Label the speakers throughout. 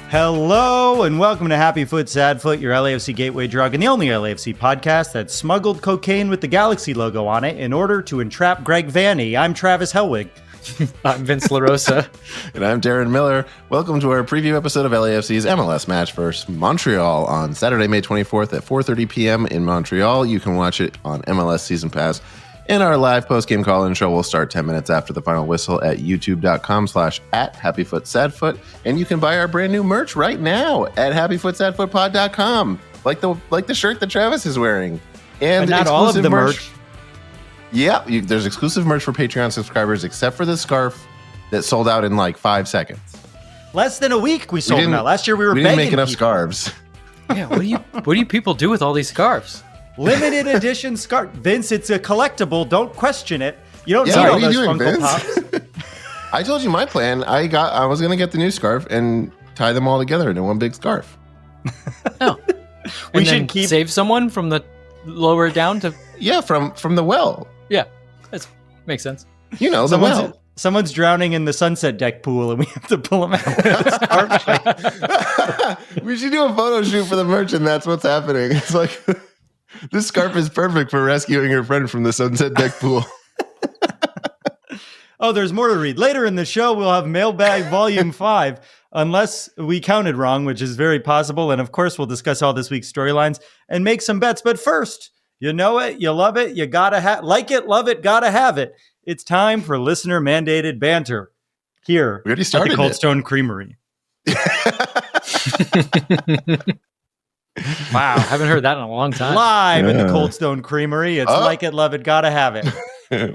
Speaker 1: Hello and welcome to Happy Foot, Sad Foot, your LAFC gateway drug and the only LAFC podcast that smuggled cocaine with the Galaxy logo on it in order to entrap Greg Vanny. I'm Travis Helwig.
Speaker 2: I'm Vince LaRosa.
Speaker 3: And I'm Darren Miller. Welcome to our preview episode of LAFC's MLS match versus Montreal on Saturday, May 24th at 4:30 p.m. in Montreal. You can watch it on MLS Season Pass. And our live post-game call-in show will start 10 minutes after the final whistle at youtube.com/@happyfootsadfoot. And you can buy our brand new merch right now at happyfootsadfootpod.com. Like the shirt that Travis is wearing. And
Speaker 1: but not all of the merch.
Speaker 3: Yeah, there's exclusive merch for Patreon subscribers, except for the scarf that sold out in like 5 seconds.
Speaker 1: Less than a week we sold them out. Last year we
Speaker 3: didn't make enough scarves.
Speaker 2: Yeah, what do you people do with all these scarves?
Speaker 1: Limited edition scarf. Vince, it's a collectible. Don't question it. You don't need all those Funko Pops.
Speaker 3: I told you my plan. I was going to get the new scarf and tie them all together into one big scarf.
Speaker 2: Oh.
Speaker 1: We
Speaker 2: should save someone from the lower down to...
Speaker 3: Yeah, from the well.
Speaker 2: Yeah, that makes sense.
Speaker 3: You know, the well.
Speaker 1: Someone's drowning in the sunset deck pool and we have to pull him out with a scarf.
Speaker 3: We should do a photo shoot for the merch and that's what's happening. It's like... This scarf is perfect for rescuing your friend from the sunset deck pool.
Speaker 1: Oh, there's more to read. Later in the show, we'll have Mailbag Volume 5, unless we counted wrong, which is very possible. And of course, we'll discuss all this week's storylines and make some bets. But first, you know it, you love it, you gotta like it, love it, gotta have it. It's time for listener-mandated banter here
Speaker 3: we already started
Speaker 1: at the Cold Stone Creamery.
Speaker 2: Wow, I haven't heard that in a long time.
Speaker 1: Live in the Cold Stone Creamery. It's like it, love it, gotta have it.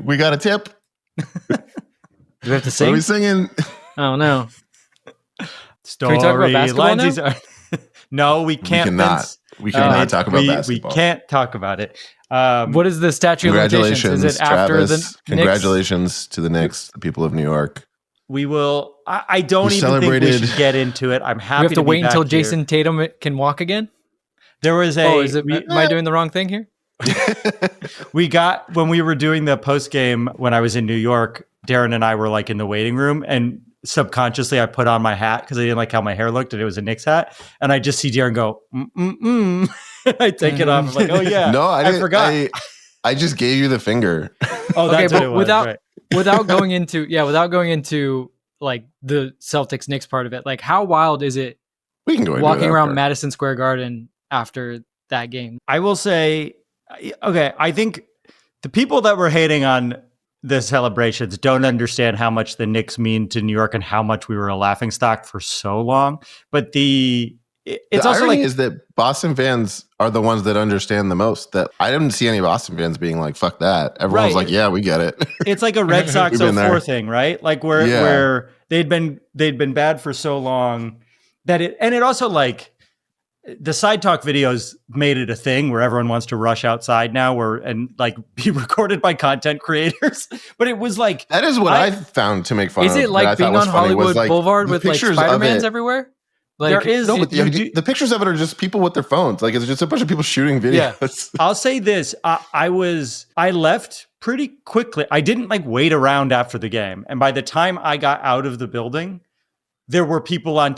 Speaker 3: We got a tip.
Speaker 2: Do we have to sing?
Speaker 3: What are we singing?
Speaker 2: Oh, no.
Speaker 1: Story.
Speaker 2: Can we talk about basketball now?
Speaker 1: No, we can't.
Speaker 3: We cannot talk about basketball.
Speaker 1: We can't talk about it.
Speaker 2: What is the statute of limitations? Is it after
Speaker 3: Travis,
Speaker 2: the Knicks?
Speaker 3: Congratulations to the Knicks, the people of New York.
Speaker 1: We will. I don't even think we should get into it. I'm happy.
Speaker 2: We have to wait until
Speaker 1: here.
Speaker 2: Jason Tatum can walk again.
Speaker 1: There was a.
Speaker 2: Oh, am I doing the wrong thing here?
Speaker 1: When we were doing the post game when I was in New York, Darren and I were like in the waiting room, and subconsciously I put on my hat because I didn't like how my hair looked, and it was a Knicks hat, and I just see Darren go, I take it off. I'm like, oh yeah,
Speaker 3: no, I
Speaker 1: forgot.
Speaker 3: I just gave you the finger.
Speaker 1: Oh, that's
Speaker 2: okay,
Speaker 1: what it was.
Speaker 2: without going into like the Celtics Knicks part of it, like how wild is it?
Speaker 3: We can go
Speaker 2: walking around Madison Square Garden after that game.
Speaker 1: I will say, okay, I think the people that were hating on the celebrations don't understand how much the Knicks mean to New York and how much we were a laughingstock for so long. But it's also
Speaker 3: irony is that Boston fans are the ones that understand the most. That I didn't see any Boston fans being like, "Fuck that." Everyone's like, "Yeah, we get it."
Speaker 1: It's like a Red Sox 04 thing, right? Like where they'd been bad for so long that it also like. The side talk videos made it a thing where everyone wants to rush outside now and like be recorded by content creators. But it was like,
Speaker 3: that is what I found to make fun of.
Speaker 2: Is it like being on Hollywood Boulevard with like Spider-Mans everywhere? Like,
Speaker 1: there is.
Speaker 3: No, the pictures of it are just people with their phones. Like it's just a bunch of people shooting videos.
Speaker 1: Yeah. I'll say this. I left pretty quickly. I didn't like wait around after the game. And by the time I got out of the building, there were people on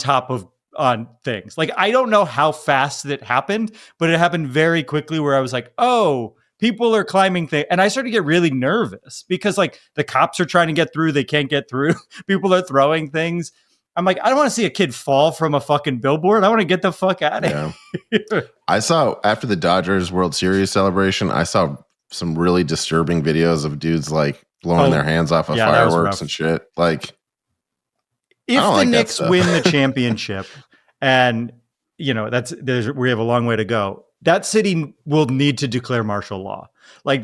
Speaker 1: things. Like, I don't know how fast it happened, but it happened very quickly where I was like, oh, people are climbing things. And I started to get really nervous because like the cops are trying to get through. They can't get through. People are throwing things. I'm like, I don't want to see a kid fall from a fucking billboard. I want to get the fuck out of here.
Speaker 3: I saw after the Dodgers World Series celebration, I saw some really disturbing videos of dudes like blowing their hands off of fireworks and shit. Like,
Speaker 1: if the Knicks win the championship, and you know we have a long way to go, that city will need to declare martial law. Like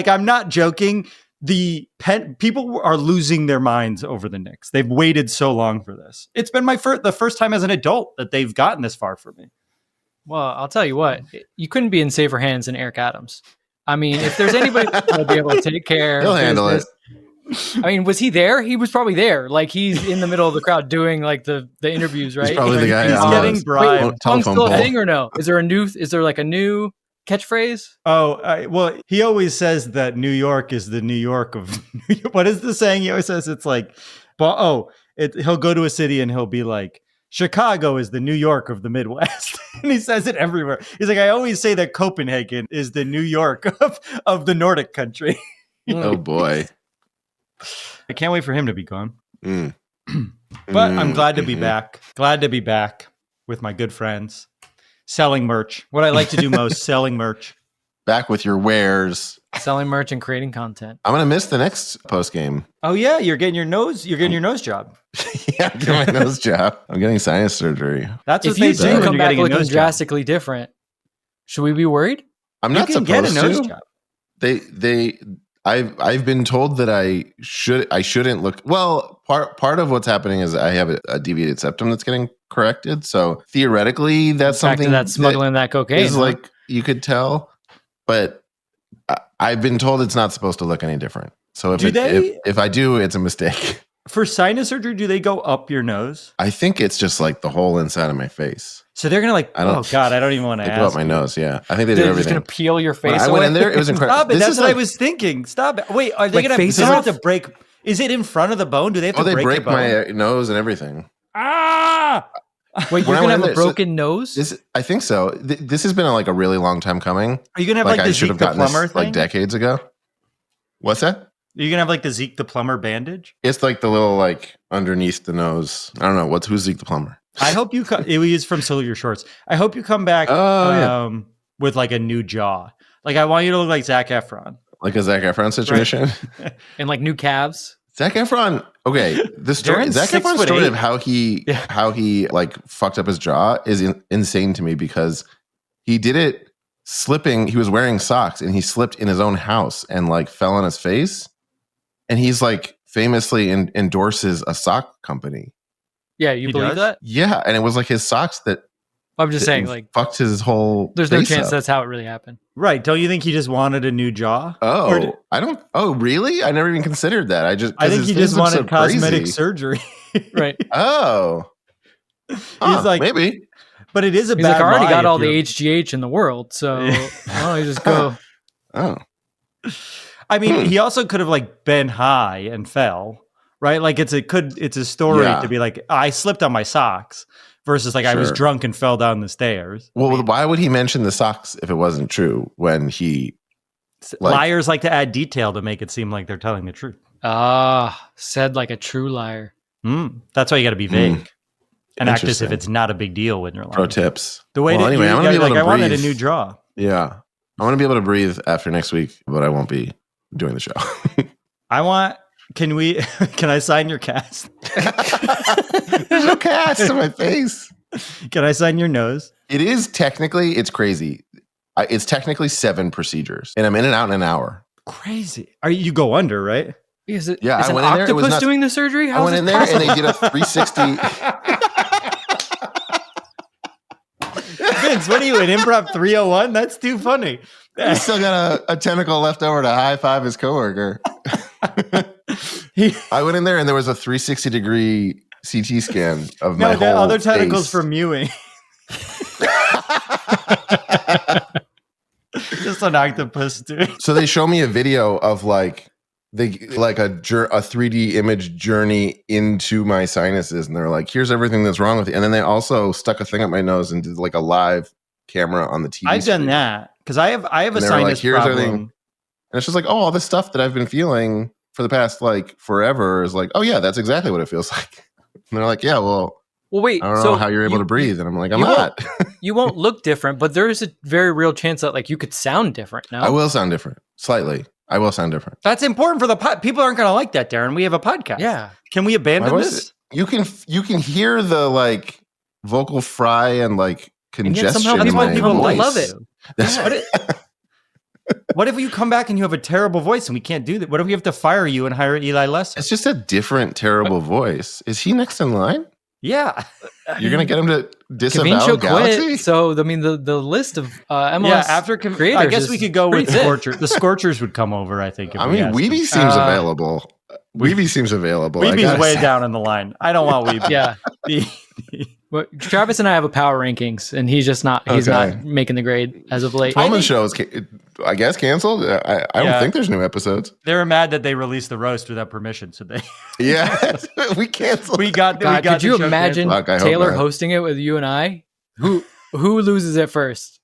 Speaker 1: I'm not joking. People are losing their minds over the Knicks. They've waited so long for this. It's been the first time as an adult that they've gotten this far for me.
Speaker 2: Well, I'll tell you what, you couldn't be in safer hands than Eric Adams. I mean, if there's anybody that'll be able to take care,
Speaker 3: he'll handle it.
Speaker 2: I mean, was he there? He was probably there. Like he's in the middle of the crowd doing like the interviews, right?
Speaker 3: He's probably the guy.
Speaker 1: He's getting bribed.
Speaker 2: Wait, still a thing or no? Is there like a new catchphrase?
Speaker 1: Oh, well, he always says that New York is the New York of New York. What is the saying he always says? It's like, he'll go to a city and he'll be like, Chicago is the New York of the Midwest. And he says it everywhere. He's like, I always say that Copenhagen is the New York of the Nordic country.
Speaker 3: Oh boy.
Speaker 1: I can't wait for him to be gone. But I'm glad to be back. Glad to be back with my good friends. Selling merch. What I like to do most, selling merch.
Speaker 3: Back with your wares.
Speaker 2: Selling merch and creating content.
Speaker 3: I'm gonna miss the next post game.
Speaker 1: Oh yeah, you're getting your nose job.
Speaker 3: Yeah, I'm getting my nose job. I'm getting sinus surgery.
Speaker 1: That's what
Speaker 2: If
Speaker 1: they
Speaker 2: you
Speaker 1: say
Speaker 2: do
Speaker 1: when
Speaker 2: come
Speaker 1: you're
Speaker 2: back
Speaker 1: getting a
Speaker 2: looking
Speaker 1: nose job.
Speaker 2: drastically different, should we be worried?
Speaker 3: I'm
Speaker 1: You
Speaker 3: not
Speaker 1: can get a
Speaker 3: supposed
Speaker 1: nose
Speaker 3: to.
Speaker 1: job.
Speaker 3: I've been told that I shouldn't look. Well, part of what's happening is I have a deviated septum that's getting corrected. So theoretically, that's
Speaker 2: Back to
Speaker 3: something
Speaker 2: that smuggling that cocaine.
Speaker 3: is
Speaker 2: huh?
Speaker 3: like you could tell, but I've been told it's not supposed to look any different. So if I do, it's a mistake.
Speaker 1: For sinus surgery, do they go up your nose?
Speaker 3: I think it's just like the whole inside of my face.
Speaker 1: So they're gonna
Speaker 3: I don't-
Speaker 1: oh god, I don't even want to
Speaker 3: They
Speaker 1: ask.
Speaker 3: go up my nose. Yeah, I think they do
Speaker 2: They're just
Speaker 3: everything.
Speaker 2: gonna peel your
Speaker 3: When
Speaker 2: face
Speaker 3: I
Speaker 2: away.
Speaker 3: went in there, it was incredible.
Speaker 1: Stop it!
Speaker 3: This
Speaker 1: That's
Speaker 3: is
Speaker 1: what I
Speaker 3: like-
Speaker 1: was thinking. Stop it! Wait, are they
Speaker 2: Like
Speaker 1: gonna?
Speaker 2: face
Speaker 1: Do they have
Speaker 2: off?
Speaker 1: to break? Is it in front of the bone? Do they have to
Speaker 3: Oh, they
Speaker 1: break
Speaker 3: break
Speaker 1: the bone?
Speaker 3: my nose and everything.
Speaker 1: Ah!
Speaker 2: Wait,
Speaker 3: When
Speaker 2: you're
Speaker 3: I
Speaker 2: gonna
Speaker 3: went
Speaker 2: have
Speaker 3: in
Speaker 2: a
Speaker 3: there, so
Speaker 2: broken nose?
Speaker 3: I think so. This has been a really long time coming.
Speaker 1: Are you gonna have
Speaker 3: Like
Speaker 1: like
Speaker 3: I
Speaker 1: the
Speaker 3: should
Speaker 1: Zeke
Speaker 3: have
Speaker 1: the
Speaker 3: gotten this
Speaker 1: plumber thing?
Speaker 3: like decades ago. What's that?
Speaker 1: Are you gonna have like the Zeke the plumber bandage?
Speaker 3: It's like the little like underneath the nose. I don't know who's Zeke the plumber.
Speaker 1: I hope you. It was from Silver Shorts. I hope you come back with like a new jaw. Like I want you to look like Zac Efron.
Speaker 3: Like a Zac Efron situation.
Speaker 2: And like new calves?
Speaker 3: Zac Efron. Okay, the story.
Speaker 1: Darren's
Speaker 3: Zac Efron's
Speaker 1: 6'8".
Speaker 3: story of how he like fucked up his jaw is insane to me because he did it slipping. He was wearing socks and he slipped in his own house and like fell on his face. And he's like famously endorses a sock company.
Speaker 2: Yeah, you
Speaker 1: He
Speaker 2: believe
Speaker 1: does?
Speaker 2: that?
Speaker 3: Yeah, and it was like his socks that
Speaker 2: I'm just saying, like,
Speaker 3: fucked his whole.
Speaker 2: there's no
Speaker 3: face
Speaker 2: chance
Speaker 3: up.
Speaker 2: that's how it really happened.
Speaker 1: Right? Don't you think he just wanted a new jaw?
Speaker 3: Oh, I don't. Oh, really? I never even considered that. I think
Speaker 1: he just wanted cosmetic surgery.
Speaker 2: Right.
Speaker 3: Oh,
Speaker 1: He's like,
Speaker 3: maybe.
Speaker 1: but it is a
Speaker 2: He's
Speaker 1: bad
Speaker 2: like, I already
Speaker 1: lie
Speaker 2: got
Speaker 1: if
Speaker 2: all the
Speaker 1: you're-
Speaker 2: HGH in the world, so why don't you just go?
Speaker 3: Oh,
Speaker 1: I mean, he also could have like been high and fell, right? Like it's a story
Speaker 3: Yeah.
Speaker 1: to be like, I slipped on my socks versus like I was
Speaker 3: Sure.
Speaker 1: drunk and fell down the stairs.
Speaker 3: well, why would he mention the socks if it wasn't true? When he like-
Speaker 1: Liars like to add detail to make it seem like they're telling the truth.
Speaker 2: Said like a true liar.
Speaker 1: That's why you got to be vague and act as if
Speaker 3: Interesting.
Speaker 1: it's not a big deal when you're lying.
Speaker 3: pro tips.
Speaker 1: The way
Speaker 3: Well,
Speaker 1: that
Speaker 3: anyway,
Speaker 1: you
Speaker 3: I'm gonna
Speaker 1: gotta
Speaker 3: be
Speaker 1: be
Speaker 3: able
Speaker 1: like,
Speaker 3: to
Speaker 1: I wanted a
Speaker 3: breathe.
Speaker 1: new jaw.
Speaker 3: Yeah, I want to be able to breathe after next week, but I won't be doing the show.
Speaker 1: Can I sign your cast?
Speaker 3: There's no cast on my face.
Speaker 1: Can I sign your nose?
Speaker 3: It is technically, it's crazy. It's technically 7 procedures, and I'm in and out in an hour.
Speaker 1: Crazy. You go under, right?
Speaker 2: Is it?
Speaker 3: Yeah,
Speaker 2: is
Speaker 3: I
Speaker 2: an
Speaker 3: went in there, it was
Speaker 2: octopus
Speaker 3: nuts.
Speaker 2: doing the surgery?
Speaker 3: I
Speaker 2: How
Speaker 3: went
Speaker 2: is
Speaker 3: in
Speaker 2: this
Speaker 3: there and
Speaker 2: possible?
Speaker 3: they did a 360.
Speaker 1: Vince, what are you in Improv 301? That's too funny.
Speaker 3: He still got a tentacle left over to high five his coworker. I went in there and there was a 360 degree CT scan of my
Speaker 1: No, the
Speaker 3: whole
Speaker 1: other tentacles
Speaker 3: face.
Speaker 1: for mewing. Just an octopus, dude.
Speaker 3: So they show me a video of like a 3D image journey into my sinuses, and they're like, "Here's everything that's wrong with you." And then they also stuck a thing up my nose and did like a live camera on the TV.
Speaker 1: I've done
Speaker 3: screen.
Speaker 1: that because I have a
Speaker 3: And they were
Speaker 1: sinus
Speaker 3: like, "Here's
Speaker 1: problem.
Speaker 3: everything." And it's just like, oh, all this stuff that I've been feeling for the past like forever is like, oh yeah, that's exactly what it feels like. And they're like, yeah, well,
Speaker 2: Well, wait.
Speaker 3: I don't
Speaker 2: so
Speaker 3: know how you're able to breathe. And I'm like, I'm
Speaker 2: you
Speaker 3: not.
Speaker 2: You won't look different, but there is a very real chance that like you could sound different. No,
Speaker 3: I will sound different, slightly. I will sound different.
Speaker 1: That's important for the people aren't going to like that, Darren. We have a podcast.
Speaker 2: Yeah.
Speaker 1: Can we
Speaker 3: My
Speaker 1: abandon
Speaker 3: voice-
Speaker 1: this?
Speaker 3: You can hear the like vocal fry and like
Speaker 2: And yet
Speaker 3: congestion.
Speaker 2: somehow
Speaker 3: in
Speaker 1: That's why
Speaker 3: my
Speaker 1: people
Speaker 3: voice.
Speaker 2: love it.
Speaker 3: That's-
Speaker 1: What if you come back and you have a terrible voice and we can't do that? What if we have to fire you and hire Eli Lesser?
Speaker 3: It's just a different, terrible voice. Is he next in line?
Speaker 1: Yeah.
Speaker 3: You're gonna get him to disavow
Speaker 2: Kavincho
Speaker 3: Galaxy?
Speaker 2: quit. So I mean, the list of MLS
Speaker 1: Yeah, after
Speaker 2: creators
Speaker 1: I guess
Speaker 2: is
Speaker 1: we could go with
Speaker 2: pretty thick.
Speaker 1: Scorcher. The Scorchers would come over, I think. If
Speaker 3: I
Speaker 1: we
Speaker 3: mean,
Speaker 1: asked
Speaker 3: Weeby
Speaker 1: them.
Speaker 3: seems available. Weeby seems available. I
Speaker 1: Weeby's
Speaker 3: gotta
Speaker 1: way
Speaker 3: say.
Speaker 1: down in the line. I don't want Weeby.
Speaker 2: Yeah. But Travis and I have a power rankings, and he's just not. He's
Speaker 3: Okay.
Speaker 2: not making the grade as of late.
Speaker 3: Tolman shows I guess canceled. I don't think there's new episodes.
Speaker 1: They were mad that they released the roast without permission, so they
Speaker 3: we canceled.
Speaker 1: we got
Speaker 2: could you imagine Taylor
Speaker 3: not.
Speaker 2: hosting it with you and I? Who loses it first?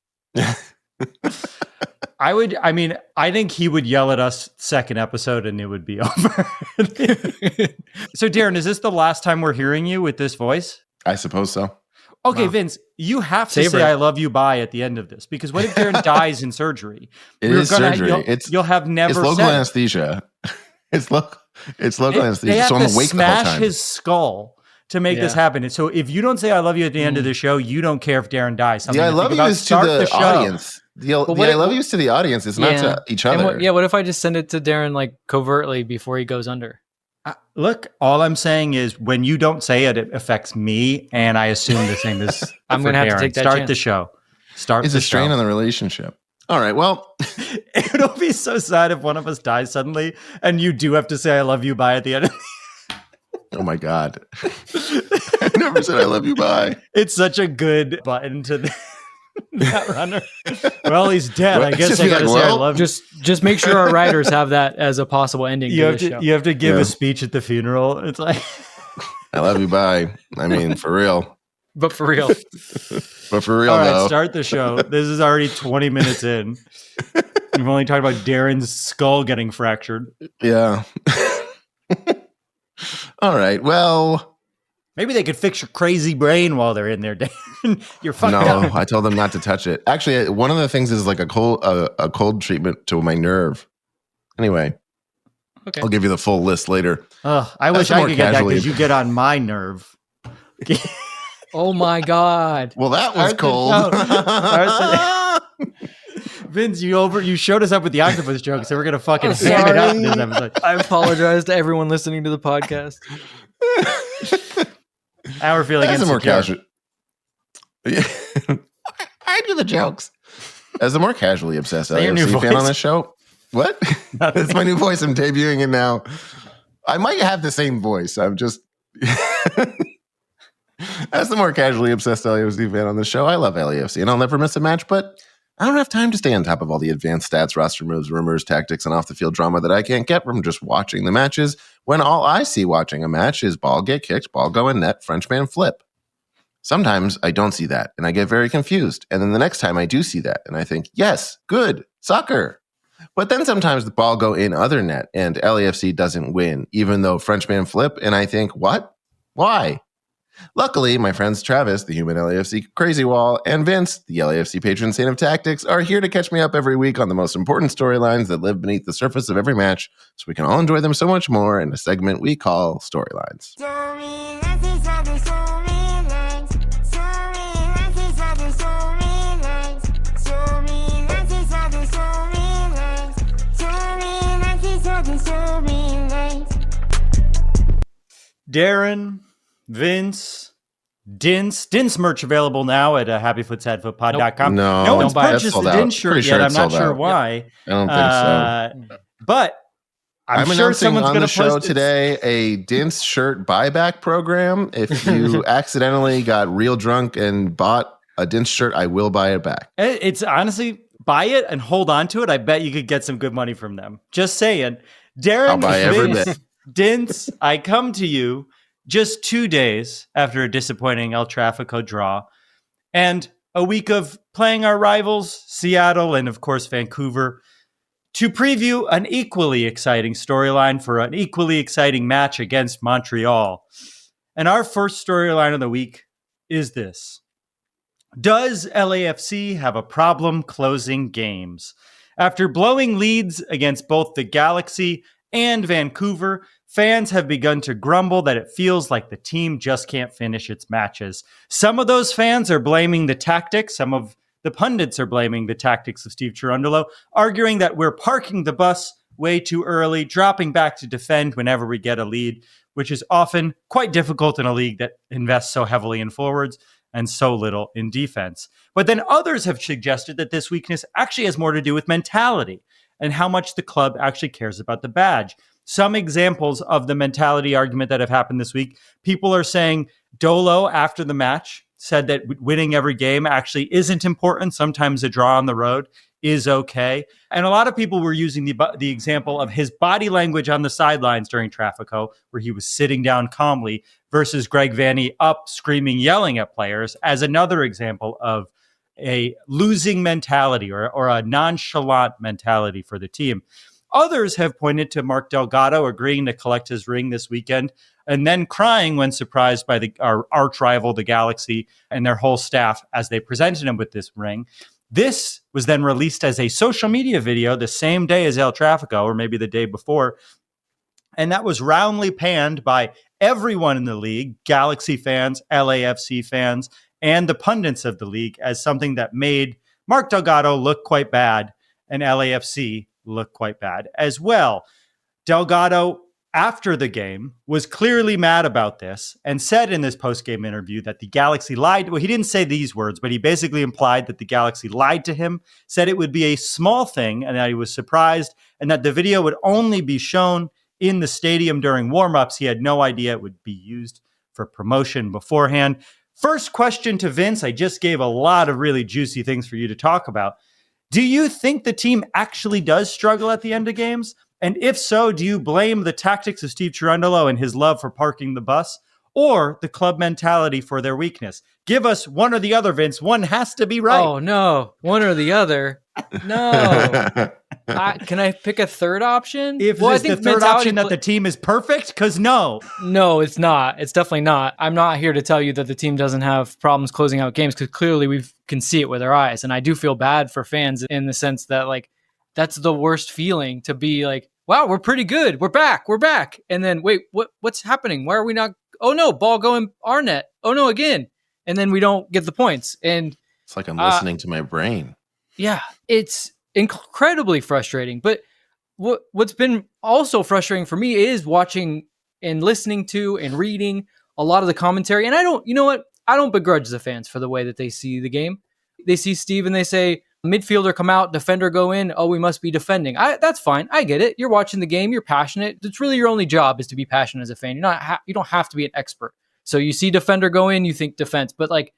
Speaker 1: I think he would yell at us second episode and it would be over. So Darren, is this the last time we're hearing you with this voice?
Speaker 3: I suppose so.
Speaker 1: Okay,
Speaker 2: Wow.
Speaker 1: Vince, you have to say "I love you" bye at the end of this, because what if Darren dies in surgery?
Speaker 3: Surgery.
Speaker 1: You'll have never.
Speaker 3: It's local anesthesia. It's local anesthesia.
Speaker 1: They have
Speaker 3: so
Speaker 1: to
Speaker 3: I'm awake the whole
Speaker 1: smash
Speaker 3: time.
Speaker 1: his skull to make this happen. And so if you don't say "I love you" at the end of the show, you don't care if Darren dies.
Speaker 3: The I love you is to the audience. The I love you is to the audience. It's not to each other.
Speaker 2: What if I just send it to Darren like covertly before he goes under?
Speaker 1: Look, all I'm saying is when you don't say it, it affects me, and I assume the same as
Speaker 2: I'm going to have to take that
Speaker 1: Start
Speaker 2: chance.
Speaker 1: the show.
Speaker 3: It's a strain on the relationship. All right, well.
Speaker 1: It'll be so sad if one of us dies suddenly, and you do have to say "I love you" bye at the end.
Speaker 3: Oh my God. I never said "I love you" bye.
Speaker 1: It's such a good button to that runner. Well, he's dead. I guess I got to say "I love you."
Speaker 2: Just make sure our writers have that as a possible ending.
Speaker 1: You have to give a speech at the funeral. It's like
Speaker 3: "I love you" bye. I mean, for real.
Speaker 2: But for real.
Speaker 3: But for real,
Speaker 1: all right,
Speaker 3: though.
Speaker 1: start the show. This is already 20 minutes in. We've only talked about Darren's skull getting fractured.
Speaker 3: Yeah. All right. Well,
Speaker 1: maybe they could fix your crazy brain while they're in there, Darren. You're fucked up.
Speaker 3: No, I told them not to touch it. Actually, one of the things is like a cold treatment to my nerve. Anyway,
Speaker 2: Okay.
Speaker 3: I'll give you the full list later.
Speaker 1: I wish I could get that because you get on my nerve.
Speaker 2: Oh my God.
Speaker 3: Well, that was cold.
Speaker 1: Vince, you showed us up with the octopus joke, so we're gonna fucking ham it up in this episode.
Speaker 2: I apologize to everyone listening to the podcast.
Speaker 1: Now we're feeling
Speaker 3: As a more
Speaker 1: insecure.
Speaker 3: casual, I do the jokes. As a more casually obsessed
Speaker 1: Say your new
Speaker 3: LAFC fan
Speaker 1: voice.
Speaker 3: on this show, what? That's my new voice. I'm debuting it now. I might have the same voice. I'm just. As the more casually obsessed LAFC fan on the show, I love LAFC and I'll never miss a match, but I don't have time to stay on top of all the advanced stats, roster moves, rumors, tactics, and off-the-field drama that I can't get from just watching the matches when all I see watching a match is ball get kicked, ball go in net, Frenchman flip. Sometimes I don't see that, and I get very confused. And then the next time I do see that, and I think, yes, good, soccer. But then sometimes the ball go in other net, and LAFC doesn't win, even though Frenchman flip, and I think, what? Why? Luckily, my friends Travis, the human LAFC crazy wall, and Vince, the LAFC patron saint of tactics, are here to catch me up every week on the most important storylines that live beneath the surface of every match, so we can all enjoy them so much more in a segment we call Storylines.
Speaker 1: Darren, Vince, Dince merch available now at happyfootsadfootpod.com.
Speaker 3: No,
Speaker 1: no one's
Speaker 2: buy it.
Speaker 1: purchased
Speaker 3: Sold
Speaker 1: the
Speaker 3: out.
Speaker 1: Dince shirt
Speaker 3: Pretty
Speaker 1: yet.
Speaker 3: sure
Speaker 1: I'm
Speaker 3: it's
Speaker 1: not
Speaker 3: sold
Speaker 1: sure
Speaker 3: out.
Speaker 1: why.
Speaker 3: I don't think so.
Speaker 1: But I'm sure
Speaker 3: announcing
Speaker 1: someone's
Speaker 3: on
Speaker 1: going
Speaker 3: the
Speaker 1: to
Speaker 3: show
Speaker 1: post it.
Speaker 3: today a Dince shirt buyback program. If you accidentally got real drunk and bought a Dince shirt, I will buy it back.
Speaker 1: It's honestly, buy it and hold on to it. I bet you could get some good money from them. Just saying. Darren,
Speaker 3: I'll buy every
Speaker 1: Vince, Dince, I come to you just 2 days after a disappointing El Trafico draw and a week of playing our rivals, Seattle and, of course, Vancouver, to preview an equally exciting storyline for an equally exciting match against Montreal. And our first storyline of the week is this. Does LAFC have a problem closing games? After blowing leads against both the Galaxy and Vancouver, fans have begun to grumble that it feels like the team just can't finish its matches. Some of those fans are blaming the tactics. Some of the pundits are blaming the tactics of Steve Cherundolo, arguing that we're parking the bus way too early, dropping back to defend whenever we get a lead, which is often quite difficult in a league that invests so heavily in forwards and so little in defense. But then others have suggested that this weakness actually has more to do with mentality and how much the club actually cares about the badge. Some examples of the mentality argument that have happened this week, people are saying Dolo, after the match, said that winning every game actually isn't important. Sometimes a draw on the road is okay. And a lot of people were using the example of his body language on the sidelines during Trafico, where he was sitting down calmly, versus Greg Vanney up, screaming, yelling at players, as another example of a losing mentality or a nonchalant mentality for the team. Others have pointed to Mark Delgado agreeing to collect his ring this weekend and then crying when surprised by our arch rival, the Galaxy, and their whole staff as they presented him with this ring. This was then released as a social media video the same day as El Trafico, or maybe the day before. And that was roundly panned by everyone in the league, Galaxy fans, LAFC fans, and the pundits of the league as something that made Mark Delgado look quite bad and LAFC look quite bad as well. Delgado, after the game, was clearly mad about this and said in this post-game interview that the Galaxy lied. Well, he didn't say these words, but he basically implied that the Galaxy lied to him, said it would be a small thing and that he was surprised and that the video would only be shown in the stadium during warm-ups. He had no idea it would be used for promotion beforehand. First question to Vince. I just gave a lot of really juicy things for you to talk about. Do you think the team actually does struggle at the end of games? And if so, do you blame the tactics of Steve Cherundolo and his love for parking the bus, or the club mentality for their weakness? Give us one or the other, Vince. One has to be right.
Speaker 2: Oh, no. One or the other. No. Can I pick a third option?
Speaker 1: If I think the third option that the team is perfect? Because no,
Speaker 2: it's not. It's definitely not. I'm not here to tell you that the team doesn't have problems closing out games, because clearly we can see it with our eyes. And I do feel bad for fans in the sense that, like, that's the worst feeling, to be like, wow, we're pretty good. We're back. And then, wait, what's happening? Why are we not? Oh no, ball going our net. Oh no, again. And then we don't get the points. And
Speaker 3: it's like I'm listening to my brain.
Speaker 2: Yeah, it's incredibly frustrating. But what's been also frustrating for me is watching and listening to and reading a lot of the commentary. And I don't begrudge the fans for the way that they see the game. They see Steve and they say, midfielder come out, defender go in. Oh, we must be defending. That's fine. I get it. You're watching the game. You're passionate. It's really your only job is to be passionate as a fan. You don't have to be an expert. So you see defender go in, you think defense. But like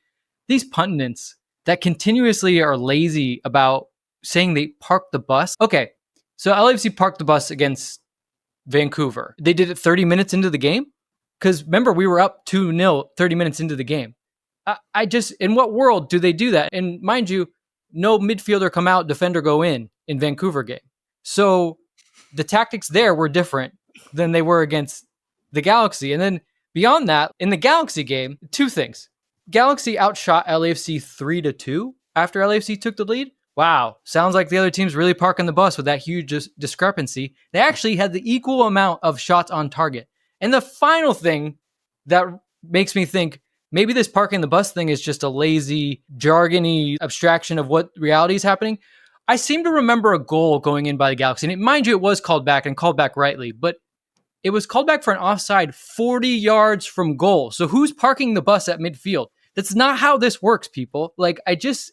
Speaker 2: these pundits that continuously are lazy about saying they parked the bus. Okay, so LAFC parked the bus against Vancouver. They did it 30 minutes into the game? Because remember, we were up 2-0 30 minutes into the game. I just, in what world do they do that? And mind you, no midfielder come out, defender go in Vancouver game. So the tactics there were different than they were against the Galaxy. And then beyond that, in the Galaxy game, two things. Galaxy outshot LAFC 3-2 after LAFC took the lead. Wow, sounds like the other team's really parking the bus with that huge discrepancy. They actually had the equal amount of shots on target. And the final thing that makes me think maybe this parking the bus thing is just a lazy, jargony abstraction of what reality is happening. I seem to remember a goal going in by the Galaxy. And mind you, it was called back and called back rightly, but it was called back for an offside 40 yards from goal. So who's parking the bus at midfield? That's not how this works, people. Like, it's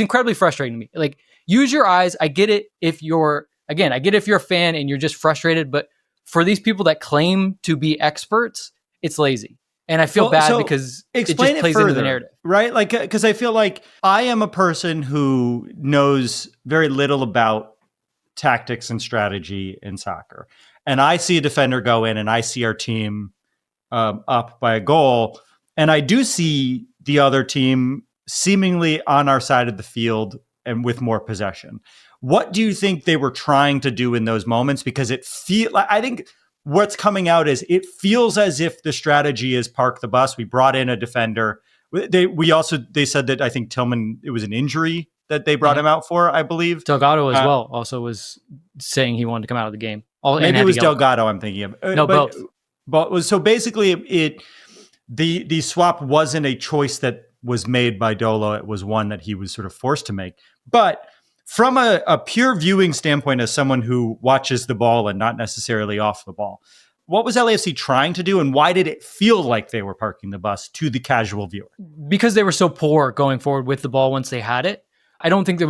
Speaker 2: incredibly frustrating to me. Like, use your eyes. I get it if you're a fan and you're just frustrated, but for these people that claim to be experts, it's lazy. And I feel bad because it just plays into the narrative.
Speaker 1: Right? Like, because I feel like I am a person who knows very little about tactics and strategy in soccer. And I see a defender go in and I see our team up by a goal. And I do see the other team seemingly on our side of the field and with more possession. What do you think they were trying to do in those moments? Because I think what's coming out is it feels as if the strategy is park the bus. We brought in a defender. They said that I think Tillman, it was an injury that they brought him out for, I believe.
Speaker 2: Delgado as well also was saying he wanted to come out of the game.
Speaker 1: Maybe it was Delgado I'm thinking of.
Speaker 2: Both.
Speaker 1: But so basically the swap wasn't a choice that was made by Dolo. It was one that he was sort of forced to make. But from a pure viewing standpoint, as someone who watches the ball and not necessarily off the ball, what was LAFC trying to do, and why did it feel like they were parking the bus to the casual viewer?
Speaker 2: Because they were so poor going forward with the ball once they had it. I don't think it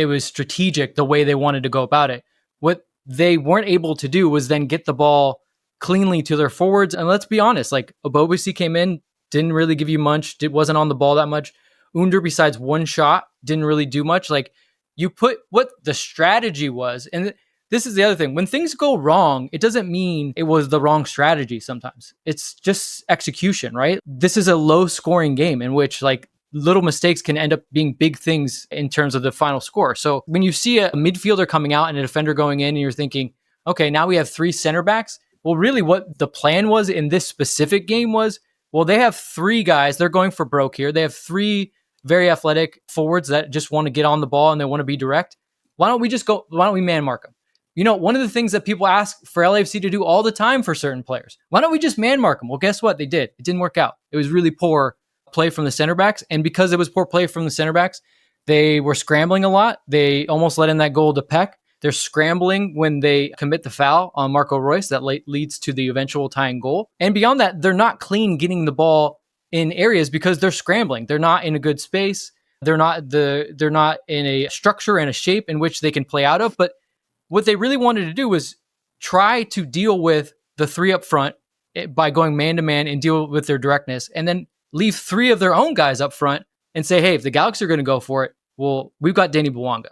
Speaker 2: was strategic the way they wanted to go about it. What they weren't able to do was then get the ball cleanly to their forwards. And let's be honest, like Obobisi came in, didn't really give you much, wasn't on the ball that much. Under, besides one shot, didn't really do much. Like, you put what the strategy was, and this is the other thing. When things go wrong, it doesn't mean it was the wrong strategy sometimes. It's just execution, right? This is a low-scoring game in which, like, little mistakes can end up being big things in terms of the final score. So when you see a midfielder coming out and a defender going in, and you're thinking, okay, now we have 3 center backs. Well, really what the plan was in this specific game was, well, they have 3 guys. They're going for broke here. They have 3 very athletic forwards that just want to get on the ball and they want to be direct. Why don't we man mark them? You know, one of the things that people ask for LAFC to do all the time for certain players, why don't we just man mark them? Well, guess what? They did. It didn't work out. It was really poor play from the center backs. And because it was poor play from the center backs, they were scrambling a lot. They almost let in that goal to Peck. They're scrambling when they commit the foul on Marco Royce that leads to the eventual tying goal. And beyond that, they're not clean getting the ball in areas because they're scrambling. They're not in a good space. They're not in a structure and a shape in which they can play out of. But what they really wanted to do was try to deal with the 3 up front by going man to man and deal with their directness, and then leave 3 of their own guys up front and say, hey, if the Galaxy are going to go for it, well, we've got Danny Bouanga,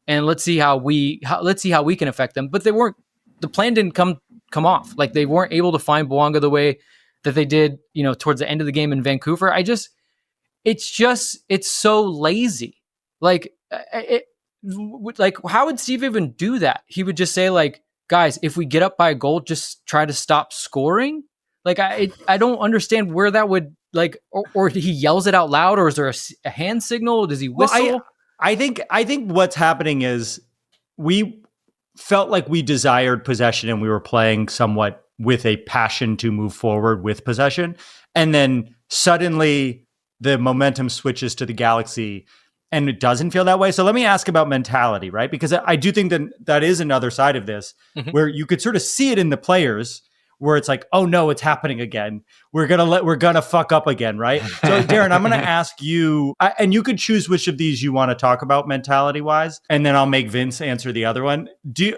Speaker 2: and let's see how we can affect them. But the plan didn't come off. Like, they weren't able to find Bouanga the way that they did, towards the end of the game in Vancouver. It's so lazy. Like, how would Steve even do that? He would just say, like, guys, if we get up by a goal, just try to stop scoring. Like, I don't understand where that would, like, or he yells it out loud, or is there a hand signal? Does he whistle?
Speaker 1: Well, I think what's happening is we felt like we desired possession and we were playing somewhat with a passion to move forward with possession. And then suddenly the momentum switches to the Galaxy and it doesn't feel that way. So let me ask about mentality, right? Because I do think that is another side of this where you could sort of see it in the players, where it's like, oh no, it's happening again. We're gonna fuck up again, right? So Darren, I'm gonna ask you, and you could choose which of these you want to talk about mentality wise, and then I'll make Vince answer the other one. Do you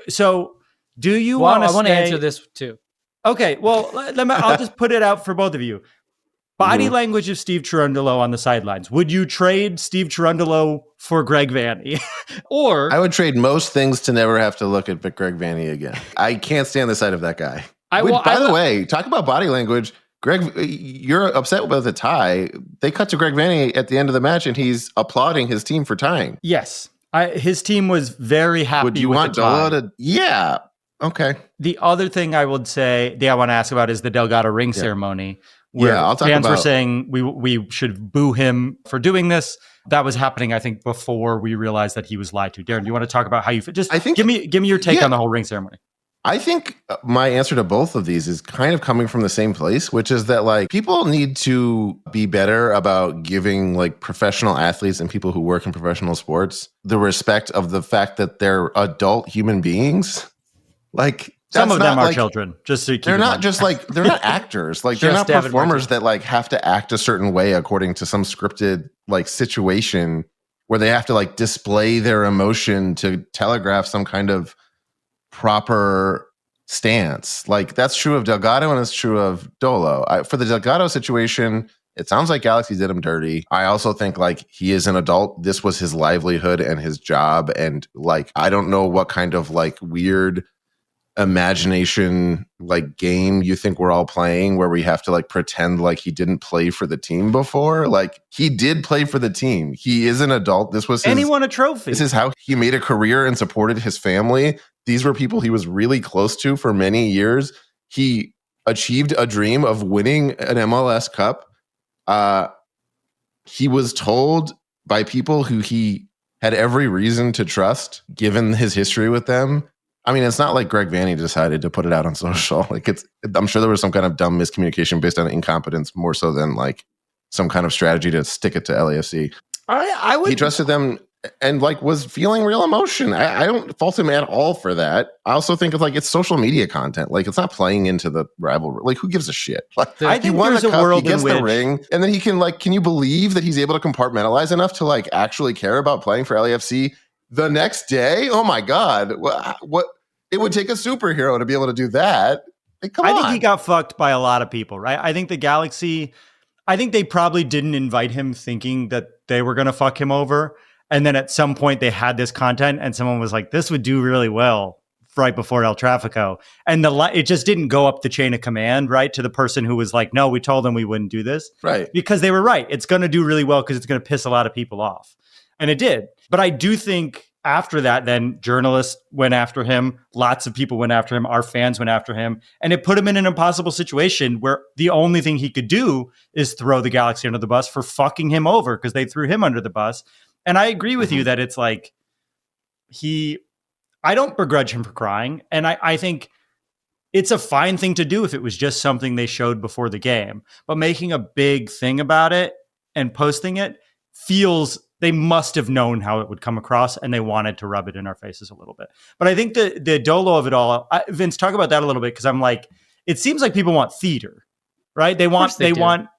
Speaker 1: want to?
Speaker 2: I want to answer this too.
Speaker 1: Okay, well, I'll just put it out for both of you. Body language of Steve Cherundolo on the sidelines. Would you trade Steve Cherundolo for Greg Vanney? Or
Speaker 3: I would trade most things to never have to look at Greg Vanney again. I can't stand the sight of that guy. By the way, talk about body language. Greg, you're upset about the tie. They cut to Greg Vanney at the end of the match, and he's applauding his team for tying.
Speaker 1: Yes. His team was very happy with the tie. Would you want Dolo to... Yeah. Okay. The other thing I would say, I want to ask about is the Delgado ring ceremony. Where
Speaker 3: I'll talk
Speaker 1: fans
Speaker 3: about...
Speaker 1: were saying we should boo him for doing this. That was happening, I think, before we realized that he was lied to. Darren, do you want to talk about how you... give me your take on the whole ring ceremony.
Speaker 3: I think my answer to both of these is kind of coming from the same place, which is that, like, people need to be better about giving, like, professional athletes and people who work in professional sports the respect of the fact that they're adult human beings. Like,
Speaker 1: some of them are children. Just so
Speaker 3: they're not just like they're not actors. Like, they're not performers that like have to act a certain way according to some scripted like situation where they have to like display their emotion to telegraph some kind of proper stance. Like, that's true of Delgado and it's true of Dolo. For the Delgado situation, it sounds like Galaxy did him dirty. I also think like he is an adult. This was his livelihood and his job. And like, I don't know what kind of like weird imagination like game you think we're all playing where we have to like pretend like he didn't play for the team before. Like, he did play for the team. He is an adult. This was
Speaker 1: and he won a trophy.
Speaker 3: This is how he made a career and supported his family. These were people he was really close to for many years. He achieved a dream of winning an MLS Cup. He was told by people who he had every reason to trust, given his history with them. I mean, it's not like Greg Vanney decided to put it out on social. Like, I'm sure there was some kind of dumb miscommunication based on incompetence more so than like some kind of strategy to stick it to LAFC.
Speaker 1: I would.
Speaker 3: He trusted them and like was feeling real emotion. I don't fault him at all for that. I also think of like it's social media content. Like, it's not playing into the rivalry. Like, who gives a shit? Like,
Speaker 1: I think there's a world
Speaker 3: he gets the ring, and then he can like. Can you believe that he's able to compartmentalize enough to like actually care about playing for LAFC the next day? Oh my God! What? It would take a superhero to be able to do that. Like, come on.
Speaker 1: I think he got fucked by a lot of people, right? I think the Galaxy I think they probably didn't invite him thinking that they were going to fuck him over. And then at some point they had this content and someone was like, this would do really well right before El Trafico. And it just didn't go up the chain of command, right? To the person who was like, no, we told them we wouldn't do this.
Speaker 3: Right.
Speaker 1: Because they were right. It's going to do really well because it's going to piss a lot of people off. And it did. But I do think after that, then journalists went after him. Lots of people went after him. Our fans went after him. And it put him in an impossible situation where the only thing he could do is throw the Galaxy under the bus for fucking him over because they threw him under the bus. And I agree with you that it's like I don't begrudge him for crying. And I think it's a fine thing to do if it was just something they showed before the game. But making a big thing about it and posting it feels they must have known how it would come across and they wanted to rub it in our faces a little bit. But I think the dolo of it all, Vince, talk about that a little bit because I'm like, it seems like people want theater, right? They want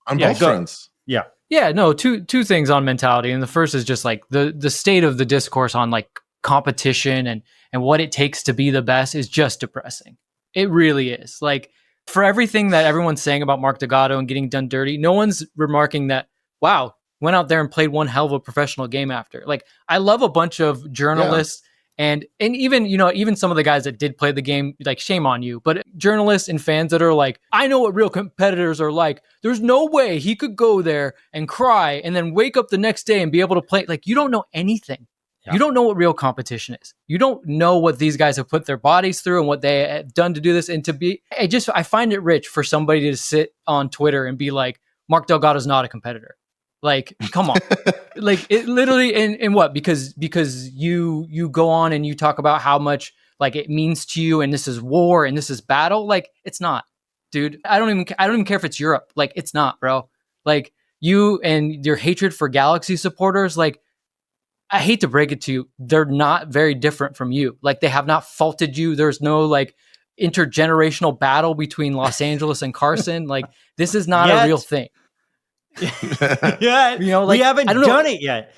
Speaker 3: on both fronts.
Speaker 1: Yeah.
Speaker 2: Yeah, no, two things on mentality. And the first is just like the state of the discourse on like competition and what it takes to be the best is just depressing. It really is. Like for everything that everyone's saying about Mark Delgado and getting done dirty, no one's remarking that, wow, went out there and played one hell of a professional game after. Like I love a bunch of journalists and even, even some of the guys that did play the game, like shame on you, but journalists and fans that are like, I know what real competitors are like. There's no way he could go there and cry and then wake up the next day and be able to play. Like you don't know anything. Yeah. You don't know what real competition is. You don't know what these guys have put their bodies through and what they have done to do this. And I find it rich for somebody to sit on Twitter and be like, Mark Delgado's not a competitor. Like, come on. Like it literally, and what? Because you go on and you talk about how much like it means to you and this is war and this is battle. Like it's not, dude. I don't even care if it's Europe. Like it's not, bro. Like you and your hatred for Galaxy supporters, like I hate to break it to you, they're not very different from you. Like they have not faulted you. There's no like intergenerational battle between Los Angeles and Carson. Like this is not a real thing.
Speaker 1: Yeah, like, we haven't done it yet.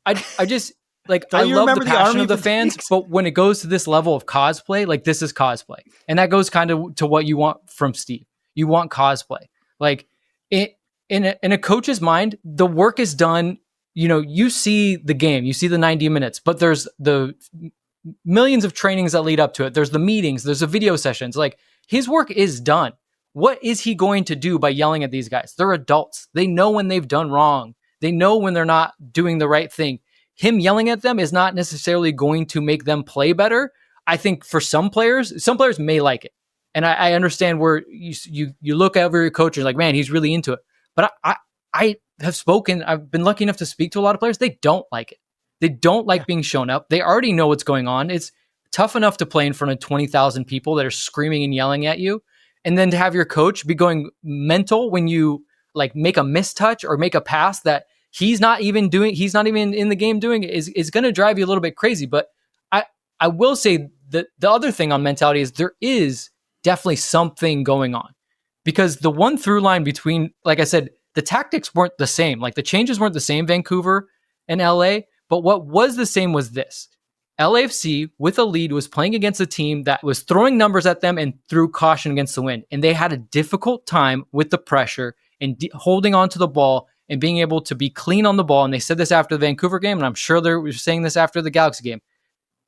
Speaker 2: I just like I love the passion of the fans, but when it goes to this level of cosplay, like this is cosplay, and that goes kind of to what you want from Steve. You want cosplay, like in a coach's mind, the work is done. You see the game, you see the 90 minutes, but there's the millions of trainings that lead up to it. There's the meetings, there's the video sessions. Like his work is done. What is he going to do by yelling at these guys? They're adults. They know when they've done wrong. They know when they're not doing the right thing. Him yelling at them is not necessarily going to make them play better. I think for some players may like it. And I understand where you look at every coach and you're like, man, he's really into it. But I have spoken, I've been lucky enough to speak to a lot of players. They don't like it. They don't like being shown up. They already know what's going on. It's tough enough to play in front of 20,000 people that are screaming and yelling at you. And then to have your coach be going mental when you like make a mistouch or make a pass that he's not even in the game doing is going to drive you a little bit crazy. But I will say that the other thing on mentality is there is definitely something going on because the one through line between, like I said, the tactics weren't the same. Like the changes weren't the same, Vancouver and LA, but what was the same was this. LAFC with a lead was playing against a team that was throwing numbers at them and threw caution against the wind. And they had a difficult time with the pressure and holding on to the ball and being able to be clean on the ball. And they said this after the Vancouver game, and I'm sure they were saying this after the Galaxy game.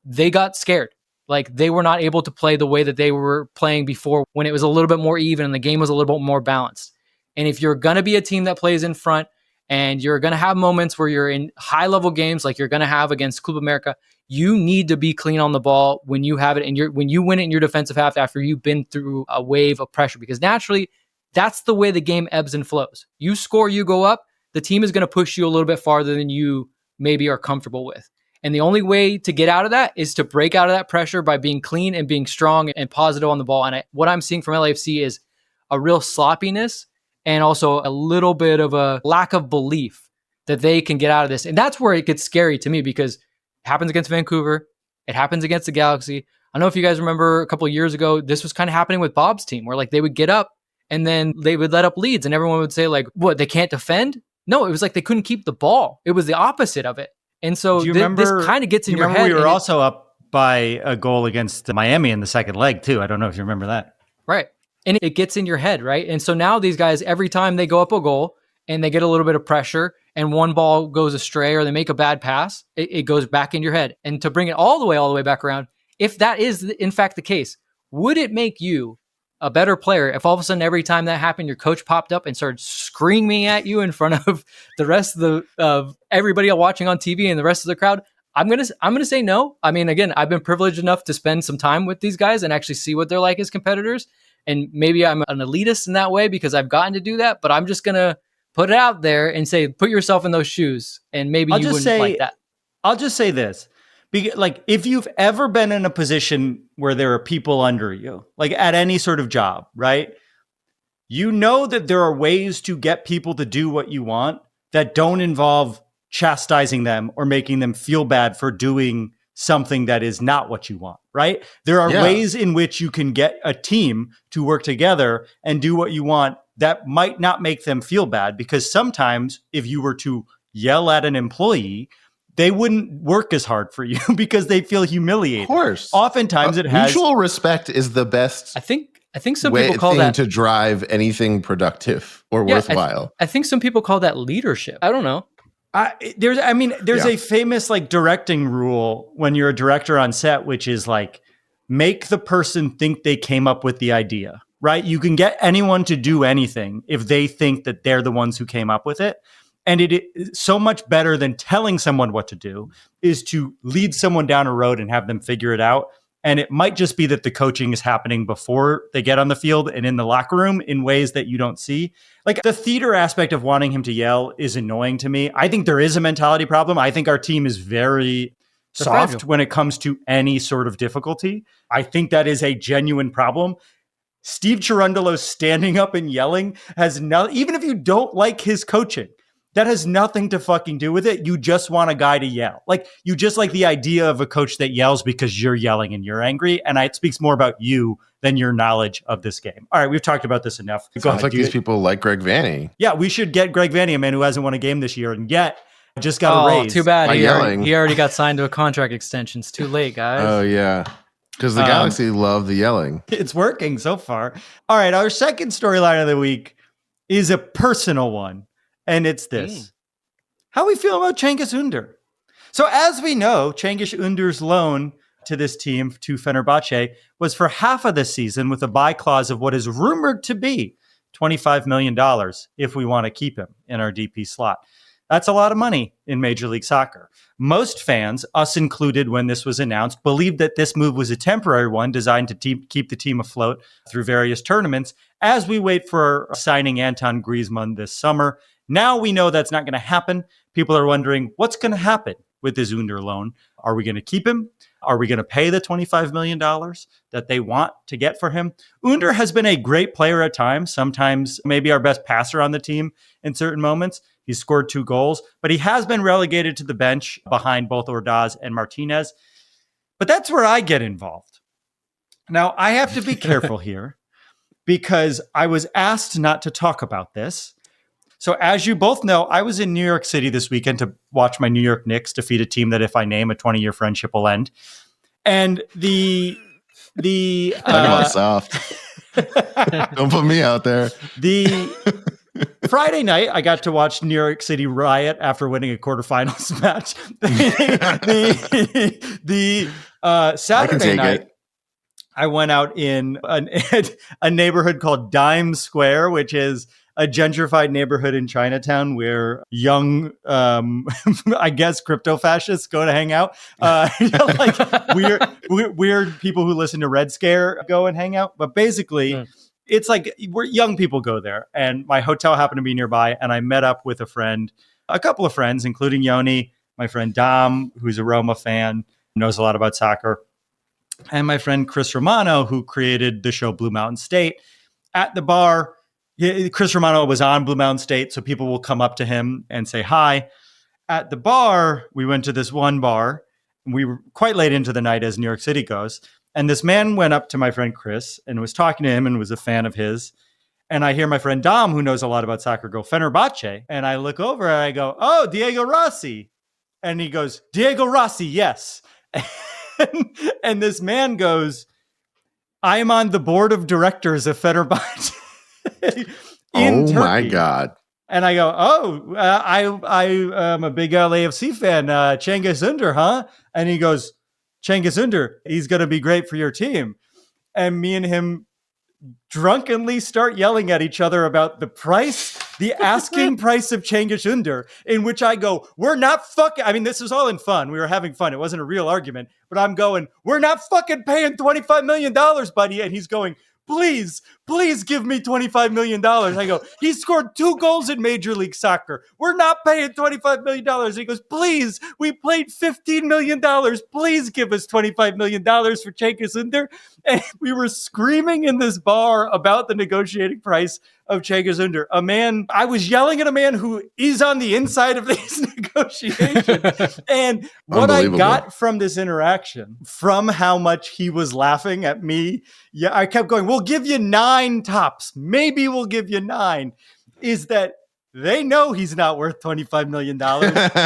Speaker 2: They got scared. Like they were not able to play the way that they were playing before when it was a little bit more even and the game was a little bit more balanced. And if you're going to be a team that plays in front and you're going to have moments where you're in high level games like you're going to have against Club America, you need to be clean on the ball when you have it and when you win it in your defensive half after you've been through a wave of pressure, because naturally that's the way the game ebbs and flows. You score, you go up, the team is going to push you a little bit farther than you maybe are comfortable with. And the only way to get out of that is to break out of that pressure by being clean and being strong and positive on the ball. And what I'm seeing from LAFC is a real sloppiness and also a little bit of a lack of belief that they can get out of this. And that's where it gets scary to me because it happens against Vancouver. It happens against the Galaxy. I don't know if you guys remember a couple of years ago, this was kind of happening with Bob's team where like they would get up and then they would let up leads and everyone would say like, what, they can't defend? No, it was like they couldn't keep the ball. It was the opposite of it. And so this kind of gets in your head.
Speaker 1: We were also up by a goal against Miami in the second leg too. I don't know if you remember that.
Speaker 2: Right. And it gets in your head, right? And so now these guys, every time they go up a goal and they get a little bit of pressure and one ball goes astray or they make a bad pass, it goes back in your head. And to bring it all the way back around, if that is in fact the case, would it make you a better player if all of a sudden every time that happened, your coach popped up and started screaming at you in front of the rest of everybody watching on TV and the rest of the crowd? I'm gonna say no. I mean, again, I've been privileged enough to spend some time with these guys and actually see what they're like as competitors. And maybe I'm an elitist in that way because I've gotten to do that. But I'm just gonna put it out there and say, put yourself in those shoes, and maybe you wouldn't like that.
Speaker 1: I'll just say this. Like, if you've ever been in a position where there are people under you, like at any sort of job, right? You know that there are ways to get people to do what you want that don't involve chastising them or making them feel bad for doing something that is not what you want, right? There are ways in which you can get a team to work together and do what you want that might not make them feel bad, because sometimes if you were to yell at an employee, they wouldn't work as hard for you because they feel humiliated. Of
Speaker 3: course.
Speaker 1: Oftentimes it has...
Speaker 3: Mutual respect is the best
Speaker 2: I think some people call that...
Speaker 3: to drive anything productive or worthwhile.
Speaker 2: I think some people call that leadership. I don't know.
Speaker 1: There's a famous like directing rule when you're a director on set, which is like, make the person think they came up with the idea, right? You can get anyone to do anything if they think that they're the ones who came up with it. And it is so much better than telling someone what to do is to lead someone down a road and have them figure it out. And it might just be that the coaching is happening before they get on the field and in the locker room in ways that you don't see. Like, the theater aspect of wanting him to yell is annoying to me. I think there is a mentality problem. I think our team is very soft when it comes to any sort of difficulty. I think that is a genuine problem. Steve Cherundolo standing up and yelling has no, even if you don't like his coaching, that has nothing to fucking do with it. You just want a guy to yell. Like, you just like the idea of a coach that yells because you're yelling and you're angry. And it speaks more about you than your knowledge of this game. All right, we've talked about this enough.
Speaker 3: Sounds like these people like Greg Vanney.
Speaker 1: Yeah, we should get Greg Vanney, a man who hasn't won a game this year and yet just got a raise.
Speaker 2: Too bad. He already got signed to a contract extension. It's too late, guys.
Speaker 3: Oh, yeah. Because the Galaxy love the yelling.
Speaker 1: It's working so far. All right, our second storyline of the week is a personal one. And it's this. How we feel about Cengiz Under? So as we know, Cengiz Under's loan to this team, to Fenerbahce, was for half of the season with a buy clause of what is rumored to be $25 million if we want to keep him in our DP slot. That's a lot of money in Major League Soccer. Most fans, us included when this was announced, believed that this move was a temporary one designed to keep the team afloat through various tournaments as we wait for signing Anton Griezmann this summer. Now we know that's not going to happen. People are wondering what's going to happen with this Under loan. Are we going to keep him? Are we going to pay the $25 million that they want to get for him? Under has been a great player at times, sometimes maybe our best passer on the team in certain moments. He's scored 2 goals, but he has been relegated to the bench behind both Ordaz and Martinez. But that's where I get involved. Now, I have to be careful here because I was asked not to talk about this. So as you both know, I was in New York City this weekend to watch my New York Knicks defeat a team that, if I name, a 20-year friendship will end. And the
Speaker 3: soft. Don't put me out there.
Speaker 1: The Friday night, I got to watch New York City riot after winning a quarterfinals match. the Saturday night, I went out in a neighborhood called Dime Square, which is a gentrified neighborhood in Chinatown where young, I guess, crypto fascists go to hang out. Like weird people who listen to Red Scare go and hang out. But basically, it's like young people go there. And my hotel happened to be nearby. And I met up with a couple of friends, including Yoni, my friend Dom, who's a Roma fan, knows a lot about soccer, and my friend Chris Romano, who created the show Blue Mountain State. At the bar, Chris Romano was on Blue Mountain State, so people will come up to him and say hi. At the bar, we went to this one bar. We were quite late into the night, as New York City goes. And this man went up to my friend Chris and was talking to him and was a fan of his. And I hear my friend Dom, who knows a lot about soccer, go, Fenerbahce. And I look over and I go, oh, Diego Rossi. And he goes, Diego Rossi, yes. And this man goes, I am on the board of directors of Fenerbahce.
Speaker 3: Oh my God.
Speaker 1: And I go, oh, I am a big LAFC fan. Cengiz Under, huh? And he goes, Cengiz Under, he's going to be great for your team. And me and him drunkenly start yelling at each other about the price, the asking price of Cengiz Under, in which I go, we're not fucking, I mean, this was all in fun. We were having fun. It wasn't a real argument, but I'm going, we're not fucking paying $25 million, buddy. And he's going, please give me $25 million. I go, he scored 2 goals in Major League Soccer. We're not paying $25 million. And he goes, please, we played $15 million. Please give us $25 million for Cengiz Under. And we were screaming in this bar about the negotiating price of Cengiz Under. I was yelling at a man who is on the inside of these negotiations. And what I got from this interaction, from how much he was laughing at me, I kept going, we'll give you 9 tops. Maybe we'll give you 9. Is that they know he's not worth $25 million.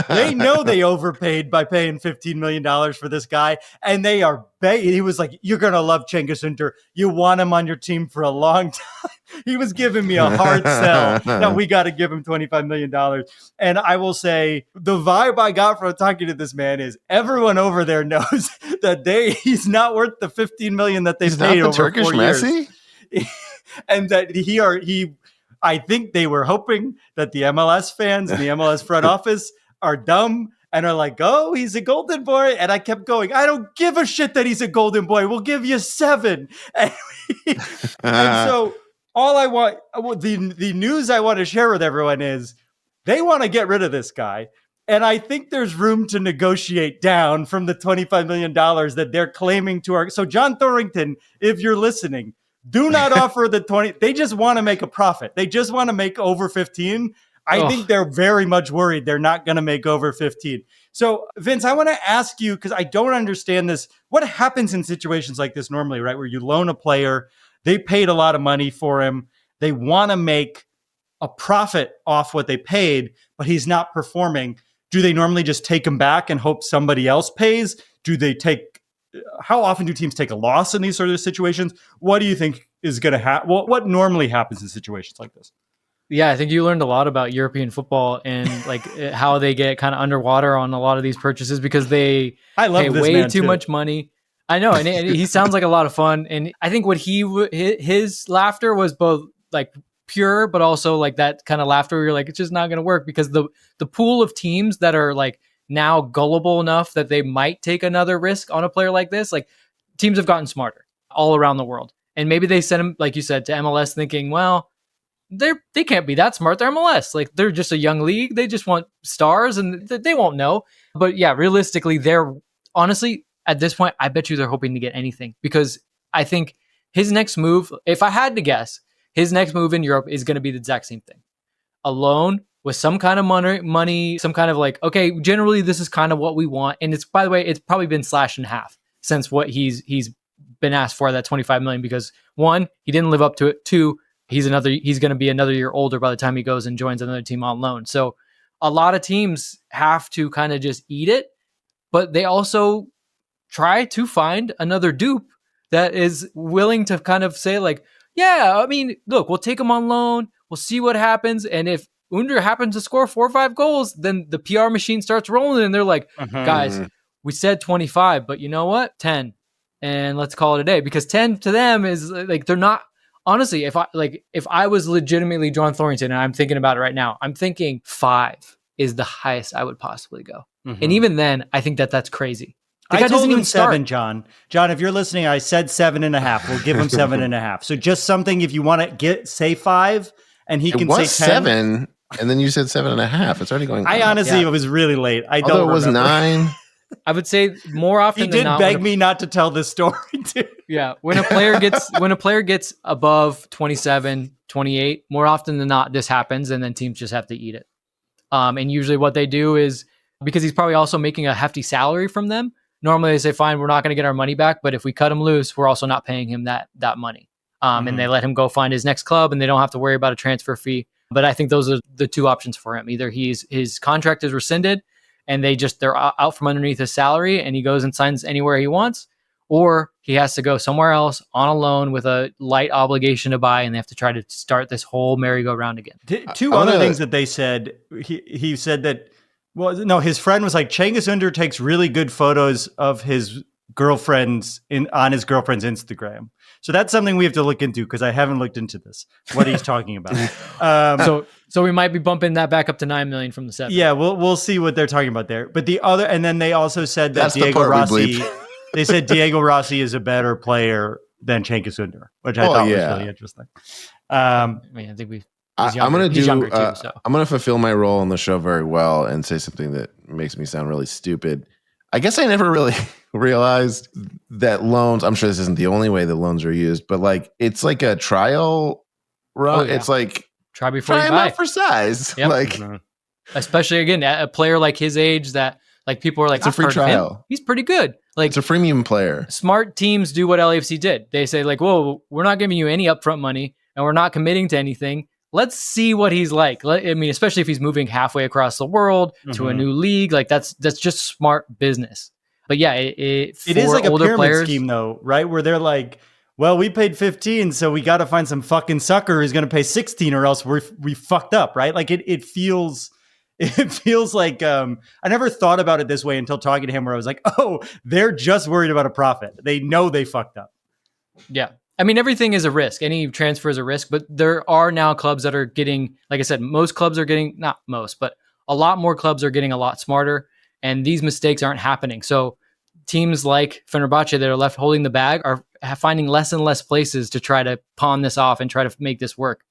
Speaker 1: They know they overpaid by paying $15 million for this guy. And they are he was like, you're going to love Cengiz Under. You want him on your team for a long time. He was giving me a hard sell. Now we got to give him $25 million. And I will say the vibe I got from talking to this man is everyone over there knows that he's not worth the $15 million that they paid over
Speaker 3: Turkish
Speaker 1: 4
Speaker 3: Messi?
Speaker 1: years. And that I think they were hoping that the MLS fans and the MLS front office are dumb and are like, oh, he's a golden boy. And I kept going, I don't give a shit that he's a golden boy. We'll give you 7. And so all I want, the news I want to share with everyone is they want to get rid of this guy. And I think there's room to negotiate down from the $25 million that they're claiming to So John Thorrington, if you're listening, do not offer the 20. They just want to make a profit. They just want to make over 15. I think they're very much worried they're not going to make over 15. So, Vince, I want to ask you, because I don't understand this. What happens in situations like this normally, right? Where you loan a player, they paid a lot of money for him. They want to make a profit off what they paid, but he's not performing. Do they normally just take him back and hope somebody else pays? How often do teams take a loss in these sort of situations? What do you think is going to happen? What normally happens in situations like this?
Speaker 2: Yeah, I think you learned a lot about European football and like how they get kind of underwater on a lot of these purchases because they pay way too much money. I know, and he sounds like a lot of fun. And I think what his laughter was both like pure, but also like that kind of laughter where you're like, it's just not going to work because the pool of teams that are like now gullible enough that they might take another risk on a player like this, like teams have gotten smarter all around the world. And maybe they sent him, like you said, to MLS thinking, well, they can't be that smart. They're MLS. Like they're just a young league. They just want stars and they won't know. But yeah, realistically, they're honestly at this point, I bet you they're hoping to get anything because I think his next move, if I had to guess, his next move in Europe is going to be the exact same thing. A loan with some kind of money, some kind of like, okay, generally this is kind of what we want. And it's, by the way, it's probably been slashed in half since what he's been asked for, that $25 million, because 1, he didn't live up to it. 2, he's going to be another year older by the time he goes and joins another team on loan. So a lot of teams have to kind of just eat it, but they also try to find another dupe that is willing to kind of say like, yeah, I mean, look, we'll take him on loan. We'll see what happens. And if Under happens to score 4 or 5 goals, then the PR machine starts rolling and they're like, guys, we said 25, but you know what? 10. And let's call it a day, because 10 to them is like, they're not, honestly, if I was legitimately John Thorrington and I'm thinking about it right now, I'm thinking 5 is the highest I would possibly go. And even then, I think that's crazy.
Speaker 1: I told him 7, John. John, if you're listening, I said 7.5. We'll give him 7.5. So just something, if you want to say 5 and he can say 10.
Speaker 3: 7, and then you said 7.5. It's already going.
Speaker 1: I honestly, it was really late.
Speaker 3: Although it was 9.
Speaker 2: I would say more often than not.
Speaker 1: He did beg me not to tell this story, too.
Speaker 2: Yeah. When a player gets above 27, 28, more often than not, this happens, and then teams just have to eat it. And usually what they do is, because he's probably also making a hefty salary from them, normally they say, fine, we're not going to get our money back, but if we cut him loose, we're also not paying him that money. And they let him go find his next club, and they don't have to worry about a transfer fee. But I think those are the 2 options for him. Either his contract is rescinded, and they're out from underneath his salary, and he goes and signs anywhere he wants, or he has to go somewhere else on a loan with a light obligation to buy, and they have to try to start this whole merry-go-round again.
Speaker 1: Two other things that they said. He said that, well, no, his friend was like, Cengiz Under takes really good photos of his girlfriends on his girlfriend's Instagram. So that's something we have to look into, because I haven't looked into this, what he's talking about.
Speaker 2: So we might be bumping that back up to 9 million from the 7.
Speaker 1: Yeah, we'll see what they're talking about there. But and then they also said that Diego Rossi, they said Diego Rossi is a better player than Cengiz Under, which I thought was really interesting.
Speaker 2: I think I'm
Speaker 3: going to fulfill my role on the show very well and say something that makes me sound really stupid. I guess I never really realized that loans, I'm sure this isn't the only way that loans are used, but like, it's like a trial run. It's like,
Speaker 2: try before you buy.
Speaker 3: Try him out for size.
Speaker 2: Yep.
Speaker 3: Like,
Speaker 2: especially again, a player like his age that like people are like,
Speaker 3: it's a free trial.
Speaker 2: He's pretty good. Like,
Speaker 3: it's a freemium player.
Speaker 2: Smart teams do what LAFC did. They say like, whoa, we're not giving you any upfront money and we're not committing to anything. Let's see what he's like. I mean, especially if he's moving halfway across the world to a new league, like that's just smart business. But yeah, it
Speaker 1: is like a pyramid scheme though, right? Where they're like, well, we paid 15, so we got to find some fucking sucker who's going to pay 16 or else we fucked up, right? Like it feels like, I never thought about it this way until talking to him, where I was like, oh, they're just worried about a profit. They know they fucked up.
Speaker 2: Yeah. I mean, everything is a risk. Any transfer is a risk, but there are now clubs that are getting, like I said, most clubs are getting, not most, but a lot more clubs are getting a lot smarter, and these mistakes aren't happening. So teams like Fenerbahce that are left holding the bag are finding less and less places to try to pawn this off and try to make this work.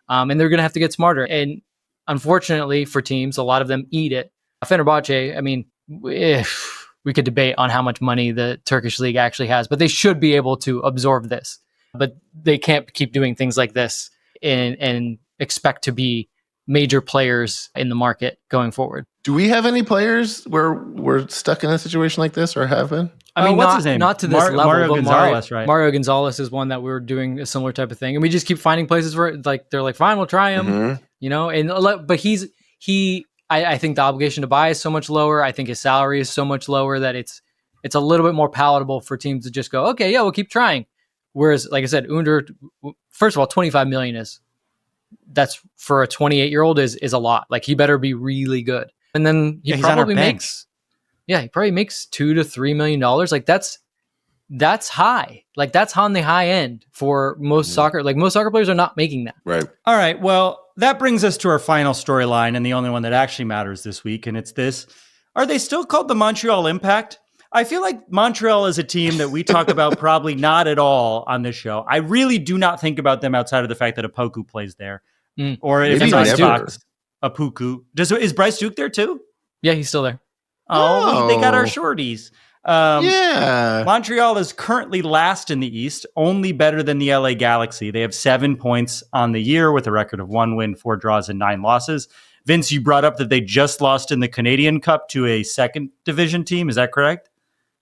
Speaker 2: And they're going to have to get smarter. And unfortunately for teams, a lot of them eat it. Fenerbahce, I mean, we could debate on how much money the Turkish league actually has, but they should be able to absorb this. But they can't keep doing things like this and expect to be major players in the market going forward.
Speaker 3: Do we have any players where we're stuck in a situation like this, or have been?
Speaker 2: I mean,
Speaker 1: what's his name?
Speaker 2: Not to this level.
Speaker 1: Mario Gonzalez, right?
Speaker 2: Mario Gonzalez is one that we're doing a similar type of thing, and we just keep finding places where like they're like, fine, we'll try him, you know. And but I think the obligation to buy is so much lower. I think his salary is so much lower that it's a little bit more palatable for teams to just go, okay, yeah, we'll keep trying. Whereas, like I said, Under, first of all, 25 million that's for a 28-year-old is a lot. Like, he better be really good. And then he probably makes $2 to $3 million. Like that's high. Like that's on the high end for most soccer. Like most soccer players are not making that.
Speaker 3: Right.
Speaker 1: All right. Well, that brings us to our final storyline and the only one that actually matters this week. And it's this: are they still called the Montreal Impact? I feel like Montreal is a team that we talk about probably not at all on this show. I really do not think about them outside of the fact that Apoku plays there. Or if it's on Fox, Apoku. Is Bryce Duke there too?
Speaker 2: Yeah, he's still there.
Speaker 1: Oh, they got our shorties.
Speaker 3: Yeah.
Speaker 1: Montreal is currently last in the East, only better than the LA Galaxy. They have 7 points on the year with a record of 1 win, 4 draws, and 9 losses. Vince, you brought up that they just lost in the Canadian Cup to a second division team. Is that correct?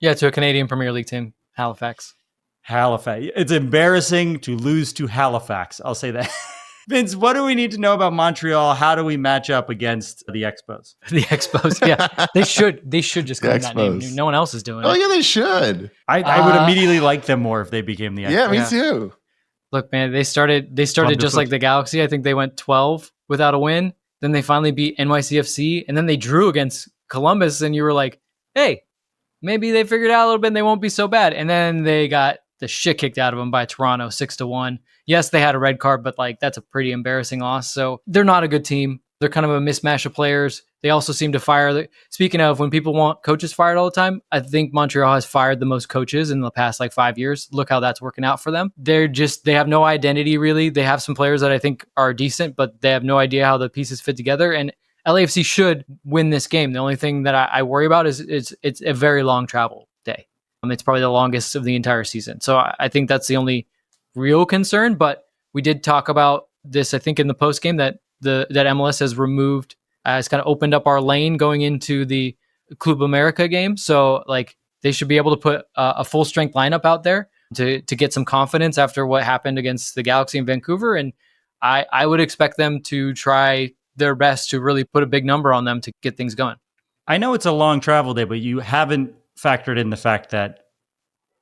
Speaker 2: Yeah, to a Canadian Premier League team, Halifax.
Speaker 1: It's embarrassing to lose to Halifax. I'll say that. Vince, what do we need to know about Montreal? How do we match up against the Expos?
Speaker 2: The Expos, yeah. They should just claim that name. No one else is doing it.
Speaker 3: Oh, yeah, they should.
Speaker 1: I would immediately like them more if they became the Expos.
Speaker 3: Yeah, me too.
Speaker 2: Look, man, they started just like the Galaxy. I think they went 12 without a win. Then they finally beat NYCFC, and then they drew against Columbus, and you were like, hey, maybe they figured out a little bit and they won't be so bad. And then they got the shit kicked out of them by Toronto 6-1. Yes, they had a red card, but like that's a pretty embarrassing loss. So they're not a good team. They're kind of a mismatch of players. They also seem to fire. Speaking of when people want coaches fired all the time, I think Montreal has fired the most coaches in the past like 5 years. Look how that's working out for them. They have no identity really. They have some players that I think are decent, but they have no idea how the pieces fit together. And LAFC should win this game. The only thing that I worry about is it's a very long travel day. It's probably the longest of the entire season. So I think that's the only real concern. But we did talk about this, I think, in the post game that MLS has removed, has kind of opened up our lane going into the Club America game. So like they should be able to put a full strength lineup out there to get some confidence after what happened against the Galaxy in Vancouver. And I would expect them to try their best to really put a big number on them to get things going.
Speaker 1: I know it's a long travel day, but you haven't factored in the fact that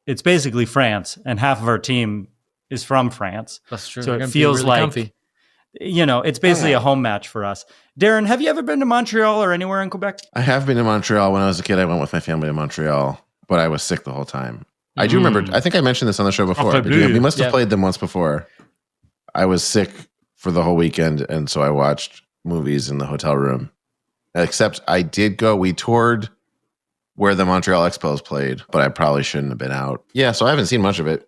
Speaker 1: it's basically France, and half of our team is from France.
Speaker 2: That's true.
Speaker 1: So it feels
Speaker 2: really
Speaker 1: like,
Speaker 2: comfy.
Speaker 1: it's basically a home match for us. Darren, have you ever been to Montreal or anywhere in Quebec?
Speaker 3: I have been to Montreal. When I was a kid, I went with my family to Montreal, but I was sick the whole time. I do remember, I think I mentioned this on the show before. But we must have played them once before. I was sick for the whole weekend, and so I watched movies in the hotel room. Except we toured where the Montreal Expos played, but I probably shouldn't have been out. Yeah, so I haven't seen much of it.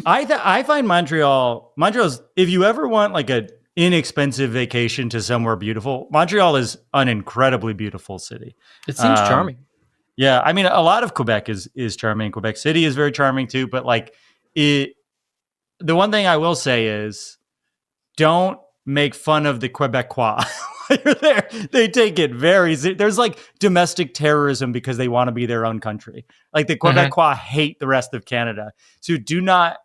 Speaker 1: I find Montreal's, if you ever want like an inexpensive vacation to somewhere beautiful, Montreal is an incredibly beautiful city.
Speaker 2: It seems charming.
Speaker 1: Yeah, I mean, a lot of Quebec is charming. Quebec City is very charming too, but like the one thing I will say is don't make fun of the Quebecois. While you're there, they take it there's like domestic terrorism because they want to be their own country. Like the Quebecois hate the rest of Canada. So do not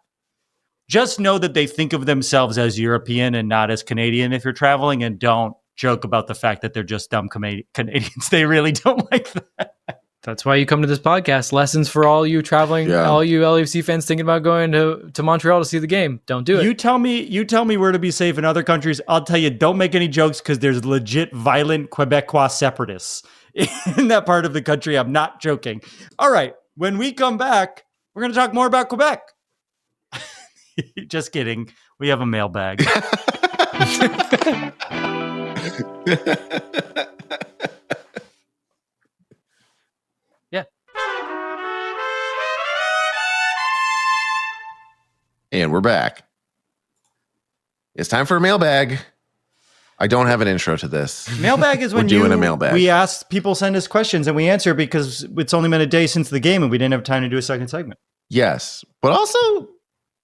Speaker 1: just know that they think of themselves as European and not as Canadian if you're traveling, and don't joke about the fact that they're just dumb Canadians. They really don't like that.
Speaker 2: That's why you come to this podcast. Lessons for all you traveling, all you LAFC fans thinking about going to Montreal to see the game. Don't do it.
Speaker 1: You tell me where to be safe in other countries. I'll tell you, don't make any jokes because there's legit violent Quebecois separatists in that part of the country. I'm not joking. All right. When we come back, we're going to talk more about Quebec. Just kidding. We have a mailbag.
Speaker 3: And we're back. It's time for a mailbag. I don't have an intro to this.
Speaker 1: Mailbag is when
Speaker 3: doing a mailbag.
Speaker 1: We ask people send us questions and we answer because it's only been a day since the game and we didn't have time to do a second segment.
Speaker 3: Yes, but also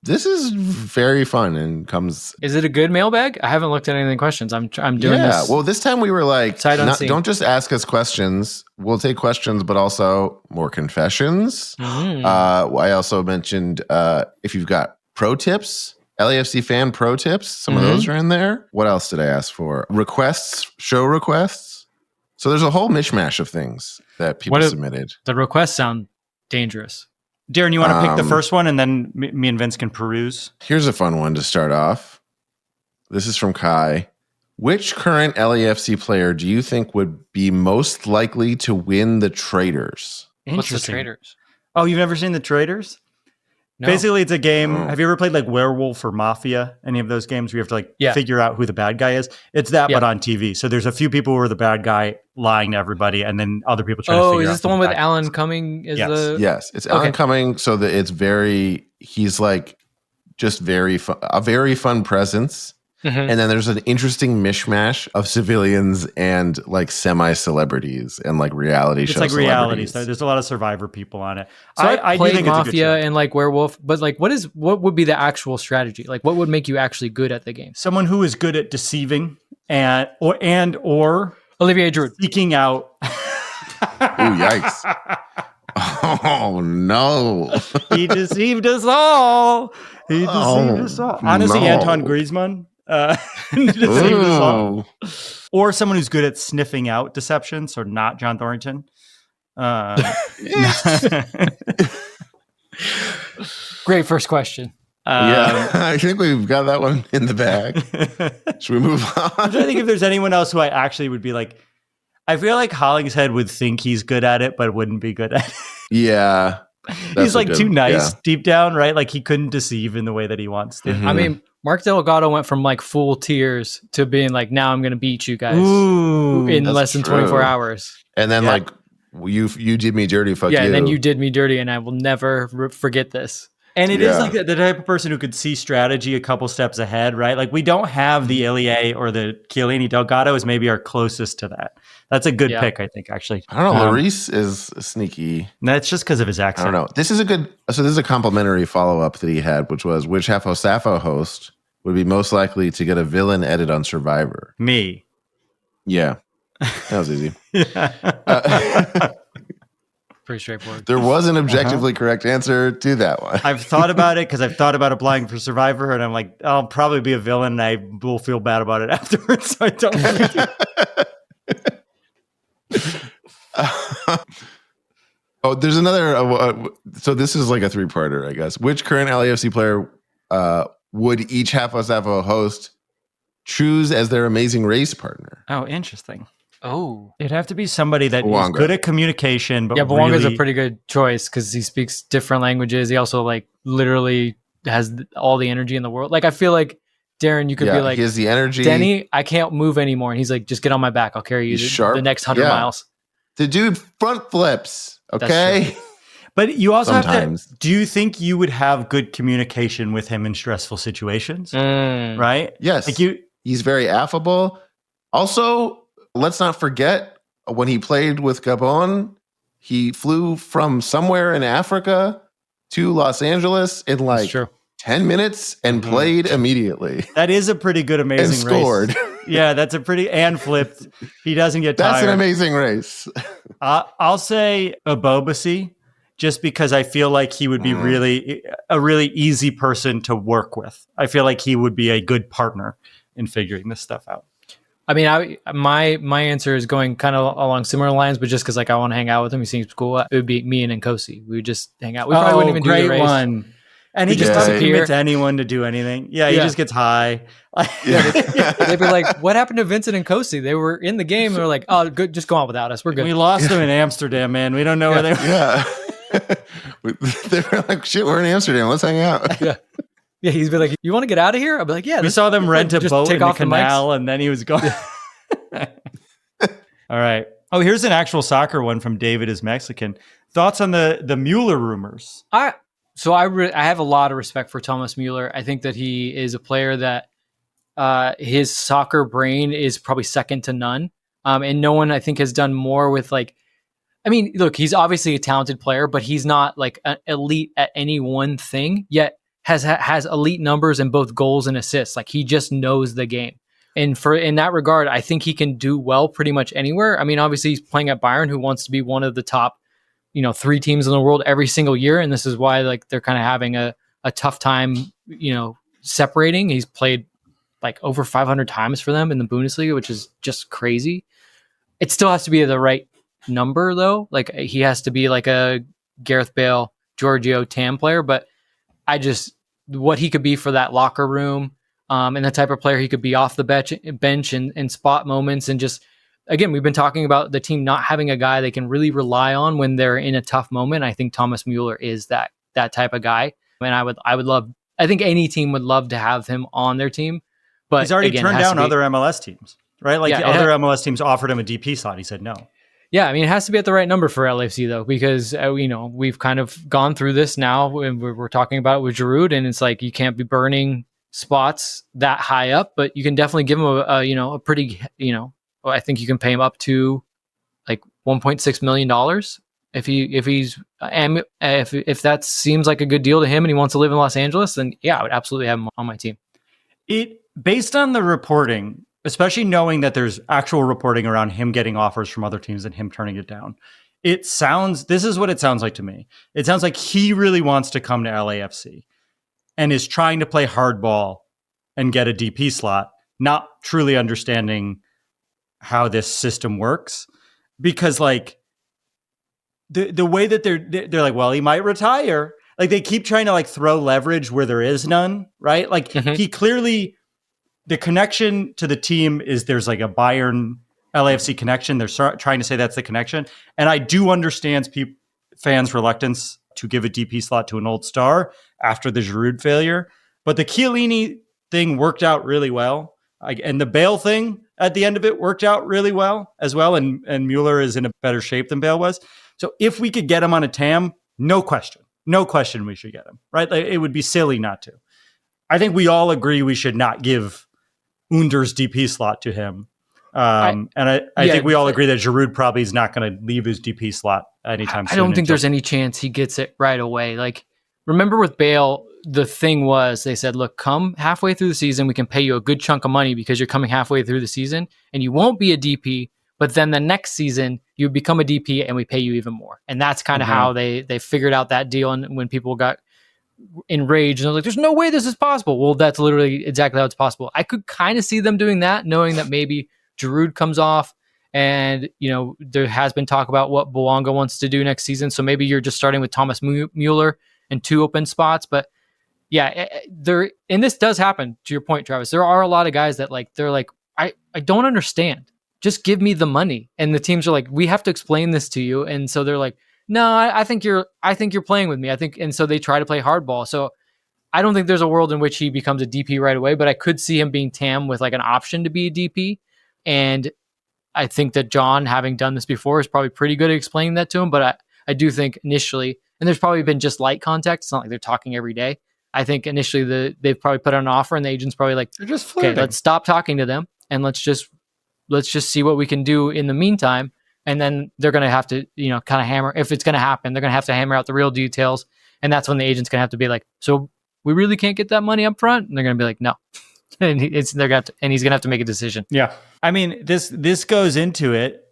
Speaker 3: this is very fun and comes.
Speaker 2: Is it a good mailbag? I haven't looked at any of the questions. I'm doing this.
Speaker 3: Well, this time we were like,
Speaker 2: don't
Speaker 3: just ask us questions. We'll take questions, but also more confessions. I also mentioned if you've got pro tips, LAFC fan pro tips. Some of those are in there. What else did I ask for? Requests, show requests. So there's a whole mishmash of things that people submitted.
Speaker 2: The requests sound dangerous.
Speaker 1: Darren, you want to pick the first one and then me and Vince can peruse?
Speaker 3: Here's a fun one to start off. This is from Kai. Which current LAFC player do you think would be most likely to win the Traders?
Speaker 2: What's the Traders?
Speaker 1: Oh, you've never seen the Traders? No. Basically, it's a game. Have you ever played like Werewolf or Mafia? Any of those games where you have to figure out who the bad guy is? It's that, but on TV. So there's a few people who are the bad guy lying to everybody, and then other people trying to figure out. Oh, is
Speaker 2: this the one with Alan Cumming?
Speaker 3: Yes, it's Alan Cumming. So that he's like just a very fun presence. And then there's an interesting mishmash of civilians and like semi-celebrities and like reality shows.
Speaker 1: It's like reality. So there's a lot of Survivor people on it.
Speaker 2: So I played Mafia and like Werewolf, but like what would be the actual strategy? Like what would make you actually good at the game?
Speaker 1: Someone who is good at deceiving or
Speaker 2: Olivier Giroud
Speaker 1: seeking out.
Speaker 3: Ooh, yikes. Oh no.
Speaker 1: He deceived us all. Honestly, Antoine Griezmann. Or someone who's good at sniffing out deception, so not John Thornton.
Speaker 2: Great first question.
Speaker 3: I think we've got that one in the bag. Should we move on?
Speaker 1: I'm trying to think if there's anyone else who I actually would be like. I feel like Hollingshead would think he's good at it, but wouldn't be good at it.
Speaker 3: Yeah.
Speaker 1: He's like too nice deep down, right? Like he couldn't deceive in the way that he wants to.
Speaker 2: I mean, Mark Delgado went from like full tears to being like, now I'm going to beat you guys in less than 24 hours.
Speaker 3: And then like you did me dirty, fuck you.
Speaker 2: Yeah, and then you did me dirty and I will never forget this.
Speaker 1: And it is like the type of person who could see strategy a couple steps ahead, right? Like we don't have the Ilie or the Chiellini. Delgado is maybe our closest to that. That's a good pick, I think, actually.
Speaker 3: I don't know. Lloris is sneaky.
Speaker 1: That's just because of his accent.
Speaker 3: I don't know. This is a complimentary follow-up that he had, which was, which Hafo Safo host would be most likely to get a villain edit on Survivor?
Speaker 1: Me.
Speaker 3: Yeah. That was easy.
Speaker 2: Pretty straightforward.
Speaker 3: There was an objectively correct answer to that one.
Speaker 1: I've thought about it because I've thought about applying for Survivor, and I'm like, I'll probably be a villain, and I will feel bad about it afterwards, so I don't want to do it.
Speaker 3: Oh, there's another. So this is like a three-parter, I guess. Which current LAFC player would each half us have a host choose as their amazing race partner?
Speaker 1: Oh, interesting.
Speaker 2: Oh,
Speaker 1: It'd have to be somebody that is
Speaker 3: Bouanga.
Speaker 1: good at communication, but
Speaker 2: Bouanga's
Speaker 1: really...
Speaker 2: a pretty good choice because he speaks different languages. He also like literally has all the energy in the world. Like I feel like Darren, you could be like,
Speaker 3: he has the energy.
Speaker 2: Denny, I can't move anymore, and he's like, just get on my back. I'll carry you the next 100 miles.
Speaker 3: The dude front flips. Okay.
Speaker 1: But you also
Speaker 3: Sometimes.
Speaker 1: have to, do you think you would have good communication with him in stressful situations? Right?
Speaker 3: Yes.
Speaker 1: Like
Speaker 3: he's very affable. Also, let's not forget when he played with Gabon, he flew from somewhere in Africa to Los Angeles in like 10 minutes and played immediately.
Speaker 1: That is a pretty good, amazing
Speaker 3: and scored.
Speaker 1: race. Yeah, that's a pretty, and flipped. He doesn't get tired.
Speaker 3: That's an amazing race.
Speaker 1: I'll say Abobasi, just because I feel like he would be a really easy person to work with. I feel like he would be a good partner in figuring this stuff out.
Speaker 2: I mean, my answer is going kind of along similar lines, but just because like I want to hang out with him, he seems cool. It would be me and Nkosi. We would just hang out. We probably wouldn't even do the race. One.
Speaker 1: And he just doesn't commit to anyone to do anything. Yeah, he just gets high.
Speaker 2: They'd be like, "What happened to Vincent and Nkosi? They were in the game. And they're like, oh, good, just go on without us. We're good.
Speaker 1: We lost them in Amsterdam, man. We don't know where they were."
Speaker 3: Yeah. They were like, "Shit, we're in Amsterdam. Let's hang out."
Speaker 2: Yeah, he's been like, "You want to get out of here?" I'd be like, "Yeah."
Speaker 1: We saw them rent a boat in the canal, and then he was going. All right. Oh, here's an actual soccer one from David is Mexican. Thoughts on the Mueller rumors?
Speaker 2: I have a lot of respect for Thomas Mueller. I think that he is a player that his soccer brain is probably second to none. And no one, I think, has done more with like, I mean, look, he's obviously a talented player, but he's not like an elite at any one thing, yet has elite numbers in both goals and assists. Like he just knows the game. And in that regard, I think he can do well pretty much anywhere. I mean, obviously he's playing at Bayern, who wants to be one of the top 3 teams in the world every single year. And this is why like they're kind of having a tough time, separating. He's played like over 500 times for them in the Bundesliga, which is just crazy. It still has to be the right number though. Like he has to be like a Gareth Bale, Giorgio Tam player, but what he could be for that locker room, and the type of player he could be off the bench in spot moments. And just, again, we've been talking about the team not having a guy they can really rely on when they're in a tough moment. I think Thomas Mueller is that type of guy. And I think any team would love to have him on their team, but
Speaker 1: he's already turned down other MLS teams, right? Like other MLS teams offered him a DP slot. He said no.
Speaker 2: Yeah, I mean, it has to be at the right number for LAFC, though, because, we've kind of gone through this now, and we're talking about it with Giroud, and it's like you can't be burning spots that high up, but you can definitely give him a pretty, I think you can pay him up to like $1.6 million if that seems like a good deal to him and he wants to live in Los Angeles, then yeah, I would absolutely have him on my team.
Speaker 1: Based on the reporting, especially knowing that there's actual reporting around him getting offers from other teams and him turning it down, this is what it sounds like to me. It sounds like he really wants to come to LAFC and is trying to play hardball and get a DP slot, not truly understanding how this system works. Because like the way that they're like, well, he might retire. Like they keep trying to like throw leverage where there is none, right? Like he clearly, the connection to the team is there's like a Bayern LAFC connection. They're trying to say that's the connection. And I do understand fans' reluctance to give a DP slot to an old star after the Giroud failure. But the Chiellini thing worked out really well. And the Bale thing at the end of it worked out really well as well. And Mueller is in a better shape than Bale was. So if we could get him on a TAM, no question we should get him, right? Like, it would be silly not to. I think we all agree we should not give Under's DP slot to him. And I think we all agree that Giroud probably is not going to leave his DP slot anytime soon.
Speaker 2: I don't think there's any chance he gets it right away. Like, remember with Bale, the thing was they said, look, come halfway through the season, we can pay you a good chunk of money because you're coming halfway through the season and you won't be a DP, but then the next season you become a DP and we pay you even more. And that's kind of how they figured out that deal. And when people got enraged and they're like, there's no way this is possible. Well, that's literally exactly how it's possible. I could kind of see them doing that, knowing that maybe Giroud comes off And, there has been talk about what Bouanga wants to do next season. So maybe you're just starting with Thomas Mueller and 2 open spots. But yeah, and this does happen, to your point, Travis. There are a lot of guys that they're like, I don't understand. Just give me the money. And the teams are like, we have to explain this to you. And so they're like, no, I think you're playing with me. And so they try to play hardball. So I don't think there's a world in which he becomes a DP right away, but I could see him being TAM with an option to be a DP. And I think that John, having done this before, is probably pretty good at explaining that to him. But I do think initially, and there's probably been just light contact. It's not like they're talking every day. I think initially they've probably put out an offer and the agent's probably like,
Speaker 1: they're just flirting.
Speaker 2: Okay, let's stop talking to them and let's just see what we can do in the meantime. And then they're going to have to, kind of hammer, if it's going to happen, they're going to have to hammer out the real details. And that's when the agent's going to have to be like, so we really can't get that money up front? And they're going to be like, no. And he's going to have to make a decision.
Speaker 1: Yeah. I mean, this goes into it.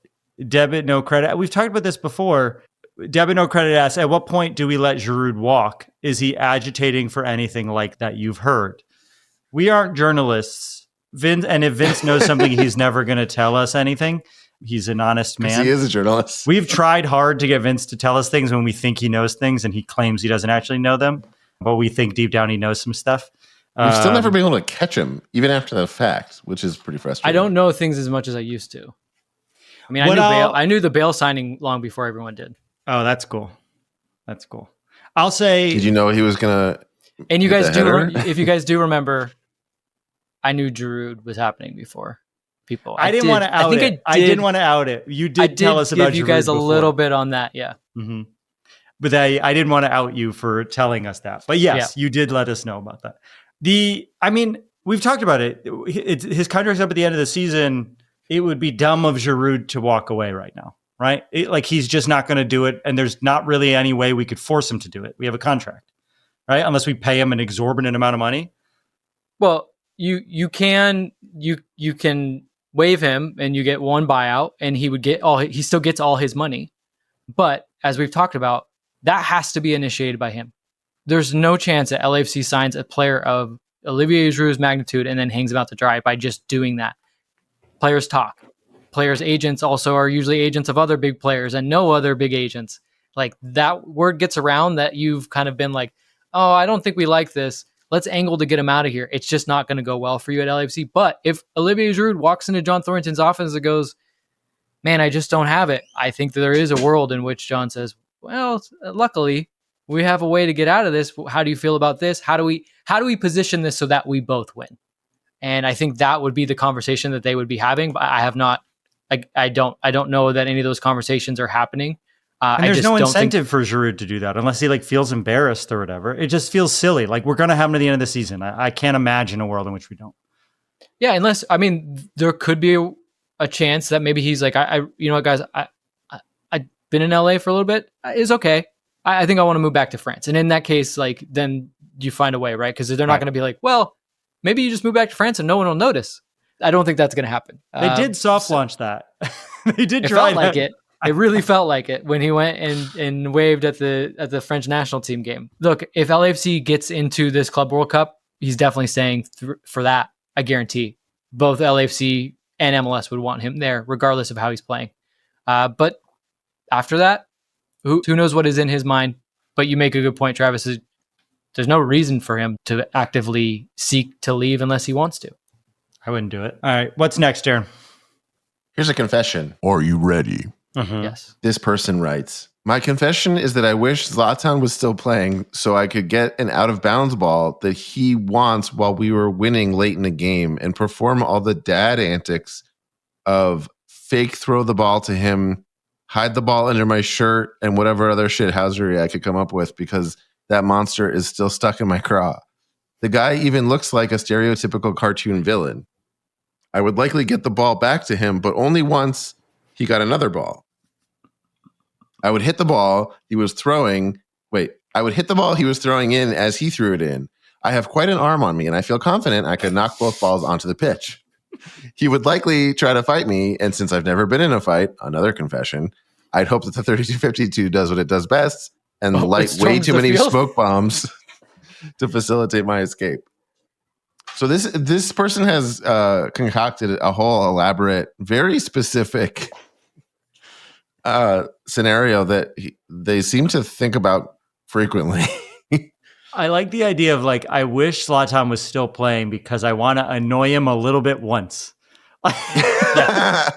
Speaker 1: Debit, no credit. We've talked about this before. Debit, no credit asks, at what point do we let Giroud walk? Is he agitating for anything like that you've heard? We aren't journalists. And if Vince knows something, he's never going to tell us anything. He's an honest man.
Speaker 3: He is a journalist.
Speaker 1: We've tried hard to get Vince to tell us things when we think he knows things, and he claims he doesn't actually know them. But we think deep down he knows some stuff.
Speaker 3: We've still never been able to catch him, even after the fact, which is pretty frustrating.
Speaker 2: I don't know things as much as I used to. I mean, I knew the Bale signing long before everyone did.
Speaker 1: Oh, that's cool. That's cool. I'll say.
Speaker 3: Did you know he was gonna?
Speaker 2: And you guys do, if you guys do remember, I knew Giroud was happening before people.
Speaker 1: I didn't want to out it. I didn't want to out it. You did tell us about Giroud.
Speaker 2: You guys a little bit on that, yeah.
Speaker 1: Mm-hmm. But I didn't want to out you for telling us that. But yes, You did let us know about that. We've talked about it. His contract's up at the end of the season. It would be dumb of Giroud to walk away right now, right? He's just not going to do it, and there's not really any way we could force him to do it. We have a contract, right? Unless we pay him an exorbitant amount of money.
Speaker 2: Well, you can waive him, and you get one buyout, and he still gets all his money. But as we've talked about, that has to be initiated by him. There's no chance that LAFC signs a player of Olivier Giroud's magnitude and then hangs him out to dry by just doing that. Players talk. Players' agents also are usually agents of other big players and no other big agents. That word gets around that you've kind of been like, oh, I don't think we like this. Let's angle to get him out of here. It's just not going to go well for you at LAFC. But if Olivier Giroud walks into John Thornton's office and goes, man, I just don't have it, I think that there is a world in which John says, well, luckily, we have a way to get out of this. How do you feel about this? How do we position this so that we both win? And I think that would be the conversation that they would be having. But I have not. I don't know that any of those conversations are happening.
Speaker 1: And there's no incentive for Giroud to do that unless he feels embarrassed or whatever. It just feels silly. We're going to have him at the end of the season. I can't imagine a world in which we don't.
Speaker 2: Yeah, unless there could be a chance that maybe he's like, you know what, guys, I've been in LA for a little bit. It's okay. I think I want to move back to France. And in that case, then you find a way, right? Because they're not going to be like, well, maybe you just move back to France and no one will notice. I don't think that's going to happen.
Speaker 1: They did soft launch that. They did try.
Speaker 2: It felt like it. It really felt like it when he went and waved at the French national team game. Look, if LAFC gets into this Club World Cup, he's definitely staying for that. I guarantee. Both LAFC and MLS would want him there, regardless of how he's playing. But after that, who knows what is in his mind? But you make a good point, Travis. There's no reason for him to actively seek to leave unless he wants to.
Speaker 1: I wouldn't do it. All right. What's next, Darren?
Speaker 3: Here's a confession. Are you ready?
Speaker 1: Mm-hmm.
Speaker 2: Yes.
Speaker 3: This person writes, my confession is that I wish Zlatan was still playing so I could get an out-of-bounds ball that he wants while we were winning late in the game and perform all the dad antics of fake throw the ball to him, hide the ball under my shirt, and whatever other shithousery I could come up with because that monster is still stuck in my craw. The guy even looks like a stereotypical cartoon villain. I would likely get the ball back to him, but only once he got another ball. I would hit the ball he was throwing. I would hit the ball he was throwing in as he threw it in. I have quite an arm on me, and I feel confident I could knock both balls onto the pitch. He would likely try to fight me, and since I've never been in a fight, another confession, I'd hope that the 3252 does what it does best and light way too many smoke bombs to facilitate my escape. So this person has concocted a whole elaborate, very specific scenario that they seem to think about frequently.
Speaker 1: I like the idea of like, I wish Zlatan was still playing because I want to annoy him a little bit once. I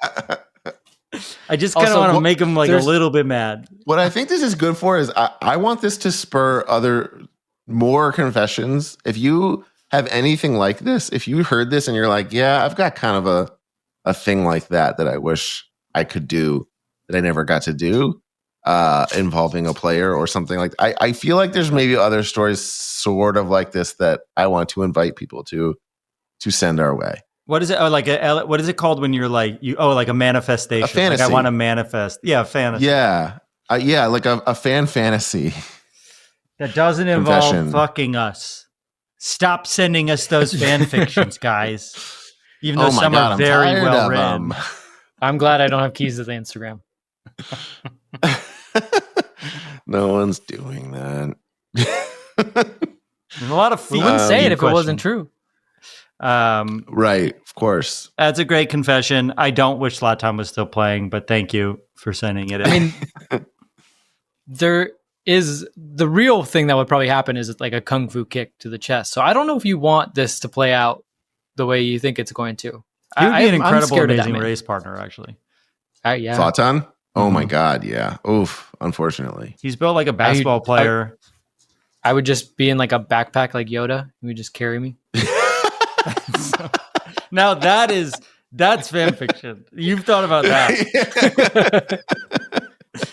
Speaker 1: just kind of want to make him like a little bit mad.
Speaker 3: What I think this is good for is I want this to spur more confessions. If you have anything like this, if you heard this and you're like, yeah, I've got kind of a thing like that I wish I could do that I never got to do, involving a player or something like that. I feel like there's maybe other stories sort of like this that I want to invite people to send our way.
Speaker 1: What is it? Oh, what is it called when you're like like a manifestation?
Speaker 3: A fantasy.
Speaker 1: Like I want to manifest. Yeah, fantasy.
Speaker 3: Yeah, like a fan fantasy
Speaker 1: that doesn't involve fucking us. Stop sending us those fan fictions, guys. Even though some are very well written.
Speaker 2: I'm glad I don't have keys to the Instagram.
Speaker 3: No one's doing that.
Speaker 1: There's a lot of
Speaker 2: we wouldn't say it if it wasn't true.
Speaker 3: Right, of course.
Speaker 1: That's a great confession. I don't wish Zlatan was still playing, but thank you for sending it in.
Speaker 2: I mean, there is the real thing that would probably happen is like a kung fu kick to the chest. So I don't know if you want this to play out the way you think it's going to.
Speaker 1: He would be an incredible, amazing race partner, actually.
Speaker 2: Yeah.
Speaker 3: Zlatan? Oh my God, yeah. Oof, unfortunately.
Speaker 1: He's built like a basketball player.
Speaker 2: I would just be in like a backpack like Yoda. He would just carry me.
Speaker 1: Now that's fan fiction. You've thought about that.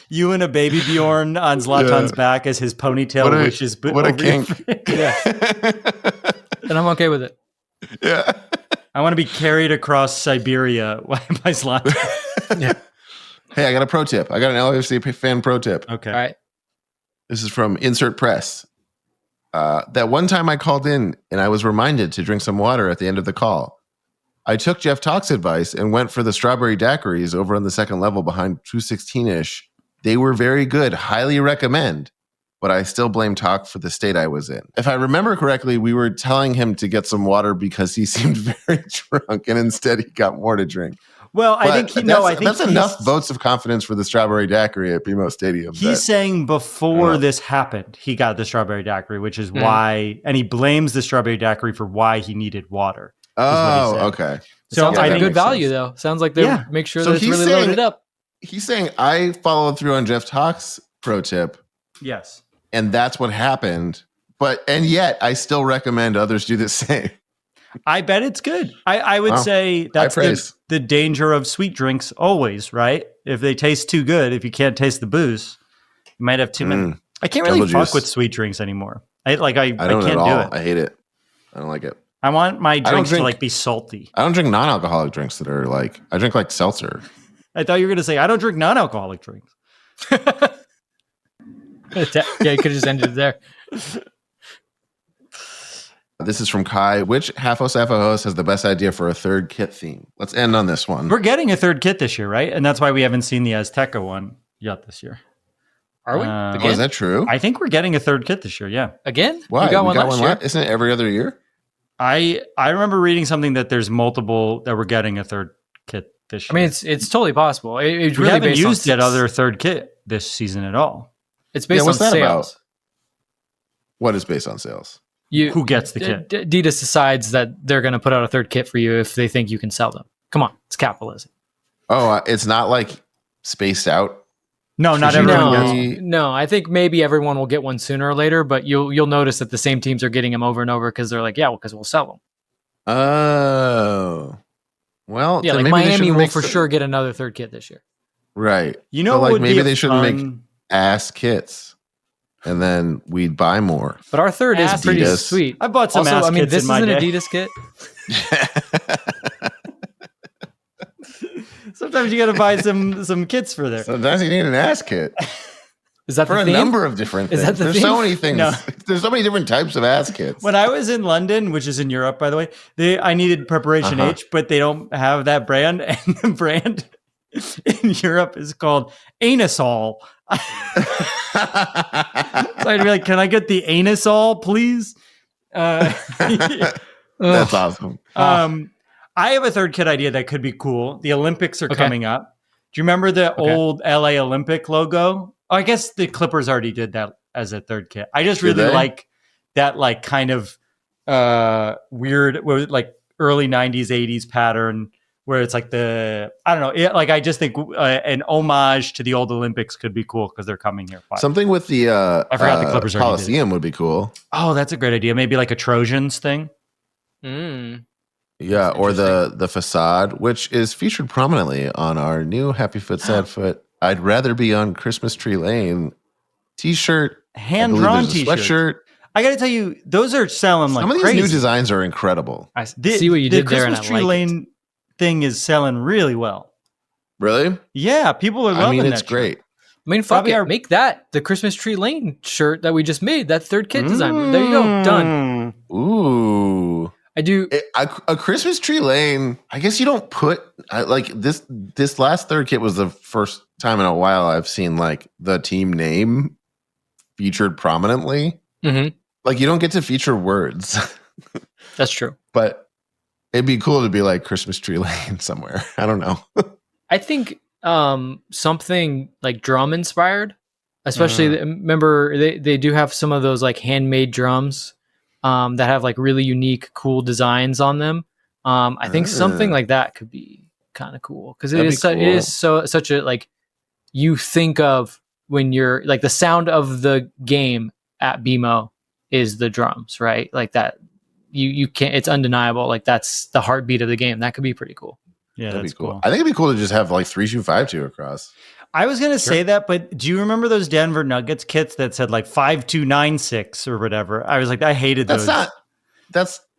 Speaker 1: You and a baby Bjorn on Zlatan's back as his ponytail wishes.
Speaker 3: What a kink.
Speaker 2: Yeah. And I'm okay with it.
Speaker 3: Yeah.
Speaker 1: I want to be carried across Siberia by Zlatan.
Speaker 2: Yeah.
Speaker 3: Hey, I got a pro tip. I got an LAFC fan pro tip.
Speaker 1: Okay.
Speaker 2: All right.
Speaker 3: This is from Insert Press. That one time I called in and I was reminded to drink some water at the end of the call. I took Jeff Talk's advice and went for the strawberry daiquiris over on the second level behind 216-ish. They were very good. Highly recommend. But I still blame Talk for the state I was in. If I remember correctly, we were telling him to get some water because he seemed very drunk and instead he got more to drink.
Speaker 1: Well, I think
Speaker 3: that's enough votes of confidence for the strawberry daiquiri at BMO Stadium.
Speaker 1: He's saying before this happened, he got the strawberry daiquiri, which is why, and he blames the strawberry daiquiri for why he needed water.
Speaker 3: Oh, okay.
Speaker 2: So sounds like a good value, though. Sounds like they make sure that it's really loaded up.
Speaker 3: He's saying I followed through on Jeff Talk's pro tip.
Speaker 1: Yes,
Speaker 3: and that's what happened. And yet I still recommend others do the same.
Speaker 1: I bet it's good. I would say that's the danger of sweet drinks always, right? If they taste too good, if you can't taste the booze, you might have too many. I can't really fuck with sweet drinks anymore. I can't do it.
Speaker 3: I hate it. I don't like it.
Speaker 1: I want my drinks to like be salty.
Speaker 3: I don't drink non-alcoholic drinks that are like, I drink like seltzer.
Speaker 1: I thought you were going to say, I don't drink non-alcoholic drinks.
Speaker 2: Yeah, you could have just ended it there.
Speaker 3: This is from Kai. Which Halfos Afahos has the best idea for a third kit theme? Let's end on this one.
Speaker 1: We're getting a third kit this year, right? And that's why we haven't seen the Azteca one yet this year.
Speaker 2: Are we?
Speaker 3: Is that true?
Speaker 1: I think we're getting a third kit this year, yeah.
Speaker 2: Again?
Speaker 3: Why?
Speaker 2: We got one last year.
Speaker 3: Isn't it every other year?
Speaker 1: I remember reading something that there's multiple that we're getting a third kit this year.
Speaker 2: I mean, it's totally possible. It's
Speaker 1: we
Speaker 2: really
Speaker 1: haven't
Speaker 2: based
Speaker 1: used
Speaker 2: on
Speaker 1: that other third kit this season at all.
Speaker 2: It's based on
Speaker 3: what's that
Speaker 2: sales.
Speaker 3: About? What is based on sales?
Speaker 1: Who gets the kit?
Speaker 2: Adidas decides that they're going to put out a third kit for you if they think you can sell them. Come on, it's capitalism.
Speaker 3: Oh, it's not like spaced out.
Speaker 1: No, not everyone gets.
Speaker 2: No, I think maybe everyone will get one sooner or later, but you'll notice that the same teams are getting them over and over because they're like, because we'll sell them.
Speaker 3: Oh, well,
Speaker 2: yeah, like Miami will for sure get another third kit this year.
Speaker 3: Right.
Speaker 1: You know,
Speaker 3: like maybe they shouldn't make ass kits, and then we'd buy more.
Speaker 2: But our third is pretty sweet.
Speaker 1: I bought some ass kits
Speaker 2: this
Speaker 1: in my
Speaker 2: is an
Speaker 1: day.
Speaker 2: Adidas kit.
Speaker 1: Sometimes you got to buy some kits for there.
Speaker 3: Sometimes you need an ass kit.
Speaker 2: Is that
Speaker 3: for a number of different things? There's so many things. No. There's so many different types of ass kits.
Speaker 1: When I was in London, which is in Europe, by the way, I needed Preparation H, but they don't have that brand, and the brand in Europe is called Anusol. So I'd be like, "Can I get the Anusol, please?"
Speaker 3: That's awesome.
Speaker 1: I have a third kit idea that could be cool. The Olympics are coming up. Do you remember the old LA Olympic logo? Oh, I guess the Clippers already did that as a third kit. I just really like that, like kind of weird, like early 90s, 80s pattern where it's like I just think an homage to the old Olympics could be cool because they're coming here.
Speaker 3: Something with the
Speaker 1: I forgot the Clippers
Speaker 3: Coliseum would be cool.
Speaker 1: Oh, that's a great idea. Maybe like a Trojans thing.
Speaker 3: Yeah, or the facade, which is featured prominently on our new Happy Foot Sad Foot I'd Rather Be on Christmas Tree Lane t-shirt.
Speaker 1: Hand-drawn t-shirt.
Speaker 3: Sweatshirt.
Speaker 1: I got to tell you, those are selling like crazy.
Speaker 3: Some of these new designs are incredible.
Speaker 2: I see what you did there, and I like it. The Christmas Tree Lane
Speaker 1: thing is selling really well.
Speaker 3: Really?
Speaker 1: Yeah, people are loving that.
Speaker 3: It's great.
Speaker 2: I mean, fuck it. Make that the Christmas Tree Lane shirt that we just made. That third kit design. There you go. Done.
Speaker 3: Ooh.
Speaker 2: I do.
Speaker 3: A Christmas Tree Lane, I guess you don't put, like this last third kit was the first time in a while I've seen like the team name featured prominently. Mm-hmm. Like you don't get to feature words.
Speaker 2: That's true.
Speaker 3: But it'd be cool to be like Christmas Tree Lane somewhere. I don't know.
Speaker 2: I think something like drum inspired, especially remember they do have some of those like handmade drums that have like really unique, cool designs on them. I think something like that could be kind of cool because it is such a like you think of when you're like the sound of the game at BMO is the drums, right? Like that you can't. It's undeniable. Like that's the heartbeat of the game. That could be pretty cool.
Speaker 1: Yeah,
Speaker 3: that'd
Speaker 1: that's
Speaker 3: be cool.
Speaker 1: cool.
Speaker 3: I think it'd be cool to just have like 3252 across.
Speaker 1: I was gonna say that, but do you remember those Denver Nuggets kits that said like 5296 or whatever? I was like, I hated those.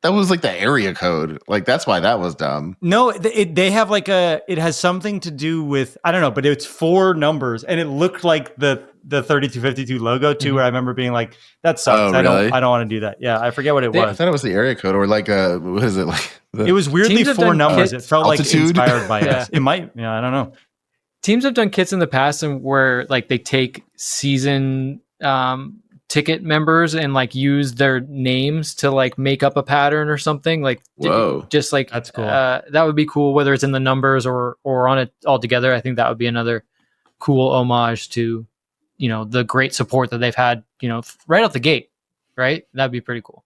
Speaker 3: That was like the area code. Like that's why that was dumb.
Speaker 1: No, they have like it has something to do with, I don't know, but it's 4 numbers and it looked like the 3252 logo too. Where I remember being like, that sucks.
Speaker 3: Oh, really?
Speaker 1: I don't want to do that. Yeah, I forget what it was.
Speaker 3: I thought it was the area code or like what is it like?
Speaker 1: It was weirdly 4 numbers. It felt
Speaker 3: altitude?
Speaker 1: like inspired by us. It might. Yeah, I don't know.
Speaker 2: Teams have done kits in the past and where like they take season ticket members and like use their names to like make up a pattern or something. Like just like
Speaker 1: that's cool.
Speaker 2: That would be cool, whether it's in the numbers or on it all together. I think that would be another cool homage to, you know, the great support that they've had, you know, right out the gate. Right, that'd be pretty cool.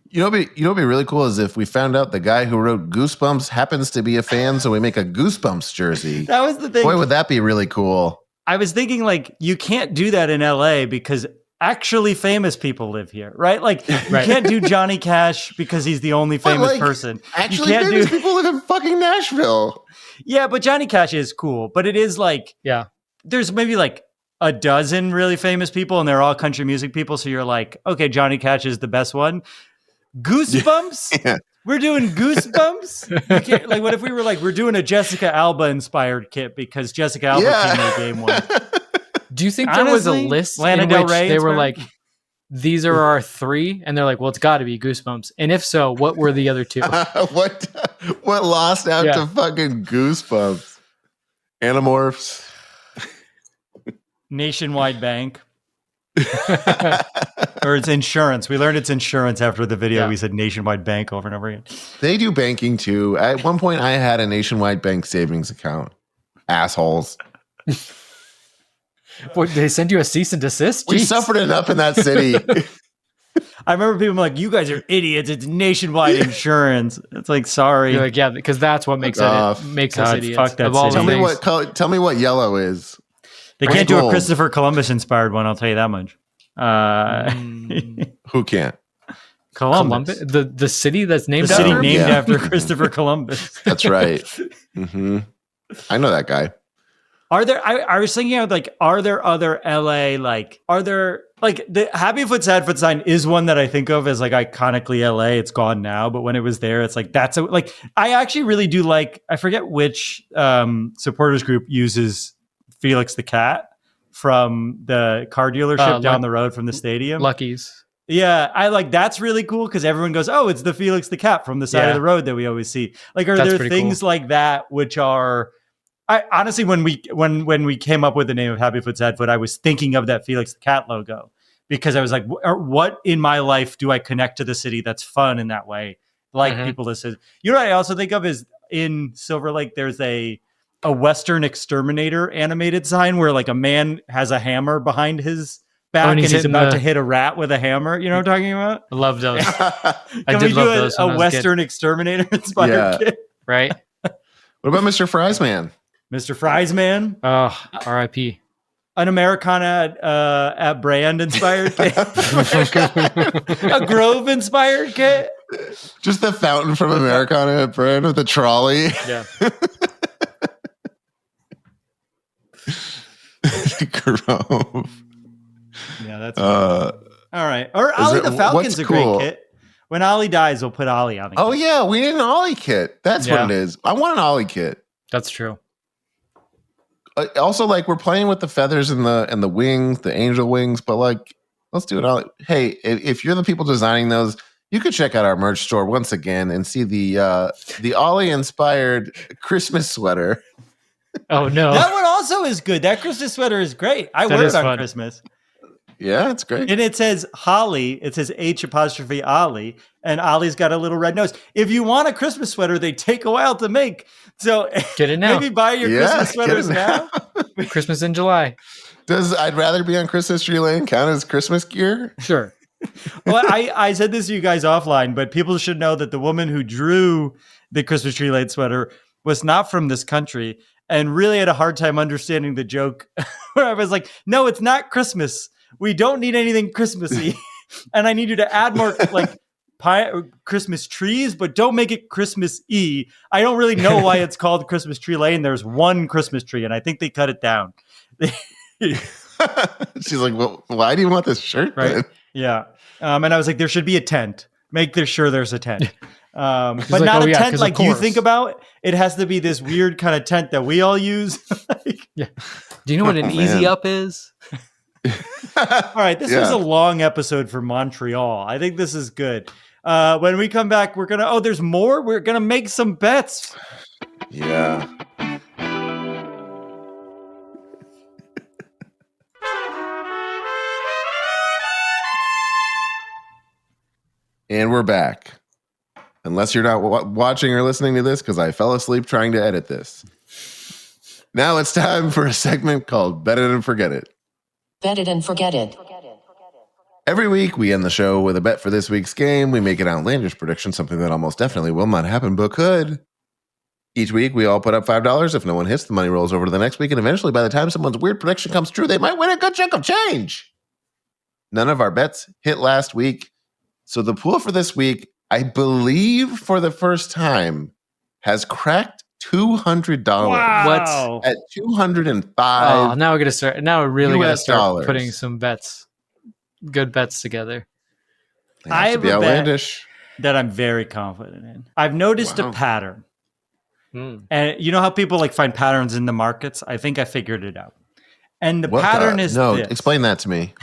Speaker 3: You know what'd be really cool is if we found out the guy who wrote Goosebumps happens to be a fan, so we make a Goosebumps jersey.
Speaker 1: That was the thing.
Speaker 3: Boy, would that be really cool.
Speaker 1: I was thinking like you can't do that in LA because actually famous people live here, right? Like you can't do Johnny Cash because he's the only famous person.
Speaker 3: Actually famous people live in fucking Nashville.
Speaker 1: Yeah, but Johnny Cash is cool, but it is like there's maybe like a dozen really famous people and they're all country music people, so you're like, okay, Johnny Cash is the best one. Goosebumps? Yeah. We're doing Goosebumps? Like, what if we were like, we're doing a Jessica Alba inspired kit because Jessica Alba came to game 1?
Speaker 2: Do you think there was a list in which they were like, these are our 3? And they're like, well, it's got to be Goosebumps. And if so, what were the other 2?
Speaker 3: What lost out to fucking Goosebumps? Animorphs?
Speaker 1: Nationwide Bank. Or it's insurance. We learned it's insurance after the video. We said Nationwide Bank over and over again.
Speaker 3: They do banking too. At one point, I had a Nationwide Bank savings account. Assholes.
Speaker 2: What, they send you a cease and desist?
Speaker 3: We suffered enough in that city.
Speaker 1: I remember people like, you guys are idiots. It's Nationwide Insurance. It's like, sorry.
Speaker 2: You're like, yeah, because that's what makes us idiots.
Speaker 1: Fuck that
Speaker 3: Tell me what yellow is.
Speaker 1: They can't do a Christopher Columbus inspired one, I'll tell you that much.
Speaker 3: Who can't?
Speaker 1: Columbus.
Speaker 2: The city that's named
Speaker 1: after him? After Christopher Columbus.
Speaker 3: That's right. Mm-hmm. I know that guy.
Speaker 1: Are there, I was thinking of like, are there other LA, like, are there, like, the Happy Foot Sad Foot sign is one that I think of as like iconically LA. It's gone now, but when it was there, it's like, like, I actually really do like, I forget which supporters group uses Felix the Cat from the car dealership down the road from the stadium.
Speaker 2: Lucky's.
Speaker 1: Yeah, I like that's really cool because everyone goes, "Oh, it's the Felix the Cat from the side of the road that we always see." Like, are there things like that which are? I honestly, when we came up with the name of Happy Foot Sad Foot, I was thinking of that Felix the Cat logo because I was like, what in my life do I connect to the city that's fun in that way? Like people listen. You know what I also think of is in Silver Lake, there's a Western Exterminator animated sign where like a man has a hammer behind his back and he's about to hit a rat with a hammer. You know what I'm talking about?
Speaker 2: I love those.
Speaker 1: Can we do a Western Exterminator inspired kit?
Speaker 2: Right.
Speaker 3: What about Mr. Fries Man?
Speaker 1: Mr. Fries Man?
Speaker 2: Oh, R.I.P.
Speaker 1: An Americana at Brand inspired kit. A Grove inspired kit.
Speaker 3: Just the fountain from Americana at Brand with the trolley.
Speaker 2: Yeah.
Speaker 3: Grove.
Speaker 1: Yeah, that's all right. Or Ollie the Falcon's a great kit. When Ollie dies, we'll put Ollie on the kit.
Speaker 3: Oh yeah, we need an Ollie kit. That's what it is. I want an Ollie kit.
Speaker 2: That's true.
Speaker 3: Also, like, we're playing with the feathers and the wings, the angel wings, but like, let's do it all. Hey, if you're the people designing those, you could check out our merch store once again and see the Ollie inspired Christmas sweater.
Speaker 2: Oh no,
Speaker 1: that one also is good. That Christmas sweater is great. I wear it on Christmas.
Speaker 3: Yeah, it's great.
Speaker 1: And it says Holly. It says H' Ollie, and Ollie's got a little red nose. If you want a Christmas sweater, they take a while to make. So
Speaker 2: get it now.
Speaker 1: Maybe buy your Christmas sweaters now.
Speaker 2: Christmas in July.
Speaker 3: Does I'd rather be on Christmas Tree Lane count as Christmas gear?
Speaker 2: Sure.
Speaker 1: Well, I said this to you guys offline, but people should know that the woman who drew the Christmas Tree Lane sweater was not from this country and really had a hard time understanding the joke where I was like, no, it's not Christmas. We don't need anything Christmassy. And I need you to add more like Christmas trees, but don't make it Christmas-y. I don't really know why it's called Christmas Tree Lane. There's one Christmas tree, and I think they cut it down.
Speaker 3: She's like, well, why do you want this shirt then?
Speaker 1: Yeah. And I was like, there should be a tent. Make sure there's a tent. But
Speaker 2: like,
Speaker 1: not a tent like you think about. It has to be this weird kind of tent that we all use.
Speaker 2: Yeah. Do you know what an easy up is?
Speaker 1: All right. This was a long episode for Montreal. I think this is good. When we come back, there's more. We're going to make some bets.
Speaker 3: Yeah. And we're back. Unless you're not watching or listening to this, because I fell asleep trying to edit this. Now it's time for a segment called Bet It and Forget It.
Speaker 4: Bet it and forget it.
Speaker 3: Every week, we end the show with a bet for this week's game. We make an outlandish prediction, something that almost definitely will not happen, but could. Each week, we all put up $5. If no one hits, the money rolls over to the next week, and eventually, by the time someone's weird prediction comes true, they might win a good chunk of change. None of our bets hit last week, so the pool for this week, I believe for the first time, has cracked $200.
Speaker 1: Wow.
Speaker 3: At $205.
Speaker 2: Oh, now we're gonna start. Now we're really gonna start
Speaker 3: dollars.
Speaker 2: putting some bets, good bets together.
Speaker 1: I have
Speaker 3: be
Speaker 1: a
Speaker 3: outlandish.
Speaker 1: bet that I'm very confident in. I've noticed a pattern. And you know how people like find patterns in the markets? I think I figured it out. And the pattern is this.
Speaker 3: Explain that to me.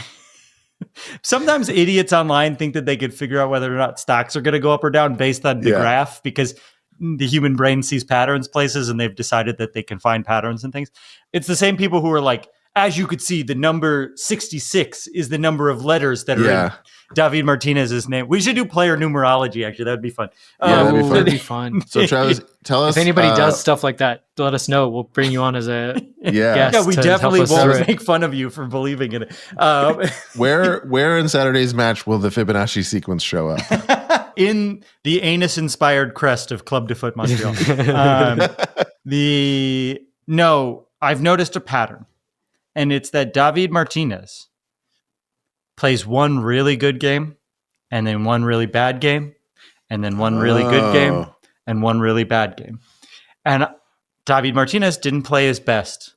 Speaker 1: Sometimes idiots online think that they could figure out whether or not stocks are going to go up or down based on the graph because the human brain sees patterns places and they've decided that they can find patterns and things. It's the same people who are like, as you could see, the number 66 is the number of letters that are in David Martinez's name. We should do player numerology, actually. That would be fun.
Speaker 2: That'd be fun.
Speaker 3: So, Travis, tell us.
Speaker 2: If anybody does stuff like that, let us know. We'll bring you on as a guest.
Speaker 1: Yeah, we definitely won't make fun of you for believing in it.
Speaker 3: Where in Saturday's match will the Fibonacci sequence show up?
Speaker 1: In the anus-inspired crest of Club de Foot Montreal. I've noticed a pattern. And it's that David Martinez plays one really good game and then one really bad game and then one really good game and one really bad game. And David Martinez didn't play his best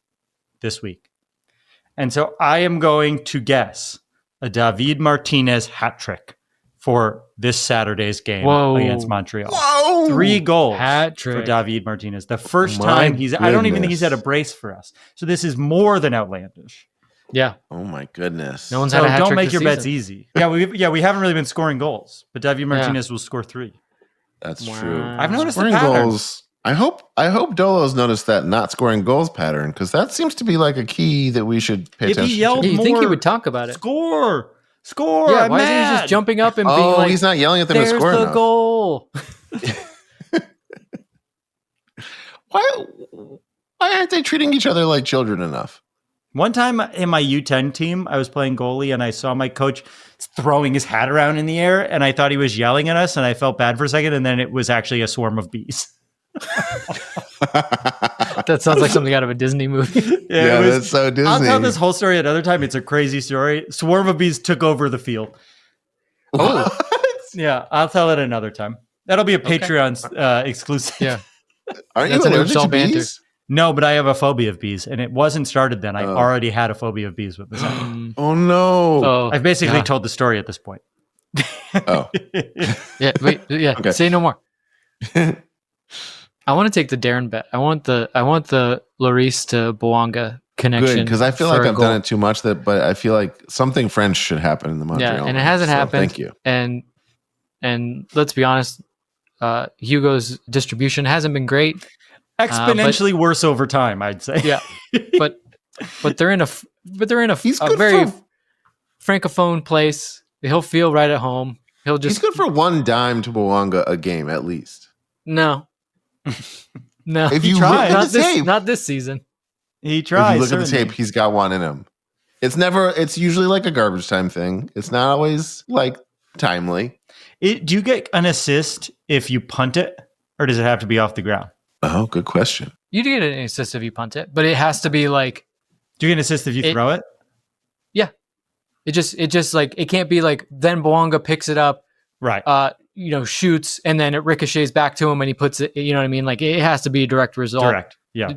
Speaker 1: this week. And so I am going to guess a David Martinez hat trick for this Saturday's game against Montreal.
Speaker 3: Whoa!
Speaker 1: 3 goals
Speaker 2: hat trick
Speaker 1: for David Martinez. The first time I don't even think he's had a brace for us. So this is more than outlandish.
Speaker 2: Yeah.
Speaker 3: Oh my goodness.
Speaker 2: No one's had a hat
Speaker 1: don't
Speaker 2: trick
Speaker 1: make
Speaker 2: this
Speaker 1: your bets
Speaker 2: season.
Speaker 1: easy. We haven't really been scoring goals, but David Martinez will score 3.
Speaker 3: That's true.
Speaker 1: I've noticed
Speaker 3: scoring
Speaker 1: the pattern.
Speaker 3: goals. I hope Dolo's noticed that not scoring goals pattern, because that seems to be like a key that we should pay attention
Speaker 1: he yelled
Speaker 3: to.
Speaker 2: You think he would talk about it?
Speaker 1: Score!
Speaker 2: Yeah,
Speaker 1: I'm
Speaker 2: why isn't he
Speaker 1: mad.
Speaker 2: just jumping up and being
Speaker 3: Oh,
Speaker 2: like,
Speaker 3: he's not yelling at them to
Speaker 2: "There's
Speaker 3: score
Speaker 2: the
Speaker 3: enough.
Speaker 2: goal"?
Speaker 3: Why aren't they treating each other like children enough?
Speaker 1: One time in my U10 team, I was playing goalie and I saw my coach throwing his hat around in the air and I thought he was yelling at us and I felt bad for a second and then it was actually a swarm of bees.
Speaker 2: That sounds like something out of a Disney movie.
Speaker 3: Yeah,
Speaker 1: it was-
Speaker 3: that's so Disney.
Speaker 1: I'll tell this whole story another time. It's a crazy story. Swarm of bees took over the field.
Speaker 3: What?
Speaker 1: Yeah, I'll tell it another time. That'll be a Patreon exclusive.
Speaker 2: Yeah,
Speaker 3: Aren't
Speaker 2: That's
Speaker 3: you
Speaker 2: an
Speaker 3: allergic to
Speaker 2: insult banter.
Speaker 3: bees?
Speaker 1: No, but I have a phobia of bees, and it wasn't started then. I
Speaker 3: Oh.
Speaker 1: already had a phobia of bees with this.
Speaker 3: Oh no!
Speaker 2: Oh,
Speaker 1: I've basically
Speaker 2: yeah.
Speaker 1: told the story at this point.
Speaker 3: Oh,
Speaker 2: Yeah, wait, yeah.
Speaker 3: Okay.
Speaker 2: Say no more. I want to take the Darren bet. I want the Lloris to Bouanga connection.
Speaker 3: good, because I feel like
Speaker 2: for a
Speaker 3: I've
Speaker 2: goal.
Speaker 3: done it too much. But I feel like something French should happen in the Montreal.
Speaker 2: Yeah, and it
Speaker 3: one.
Speaker 2: hasn't
Speaker 3: So,
Speaker 2: happened.
Speaker 3: Thank you.
Speaker 2: And let's be honest, Hugo's distribution hasn't been great.
Speaker 1: Exponentially worse over time, I'd say.
Speaker 2: Yeah, but they're in a
Speaker 3: He's
Speaker 2: a
Speaker 3: good
Speaker 2: very
Speaker 3: for-
Speaker 2: francophone place. He'll feel right at home. He'll
Speaker 3: He's
Speaker 2: just
Speaker 3: good for one dime to Bouanga a game at least.
Speaker 2: no.
Speaker 3: If you look
Speaker 1: tried.
Speaker 3: at the tape,
Speaker 2: not this season.
Speaker 1: He
Speaker 3: if
Speaker 1: tries.
Speaker 3: you look at the
Speaker 1: certainly.
Speaker 3: tape, he's got one in him. It's usually like a garbage time thing. It's not always like timely.
Speaker 1: Do you get an assist if you punt it, or does it have to be off the ground?
Speaker 3: Oh, good question.
Speaker 2: You do get an assist if you punt it, but it has to be like
Speaker 1: Do you get an assist if you throw it?
Speaker 2: it just like it can't be like then Bouanga picks it up,
Speaker 1: Right.
Speaker 2: shoots and then it ricochets back to him and he puts it. You know what I mean? Like it has to be a direct result.
Speaker 1: Direct. Yeah.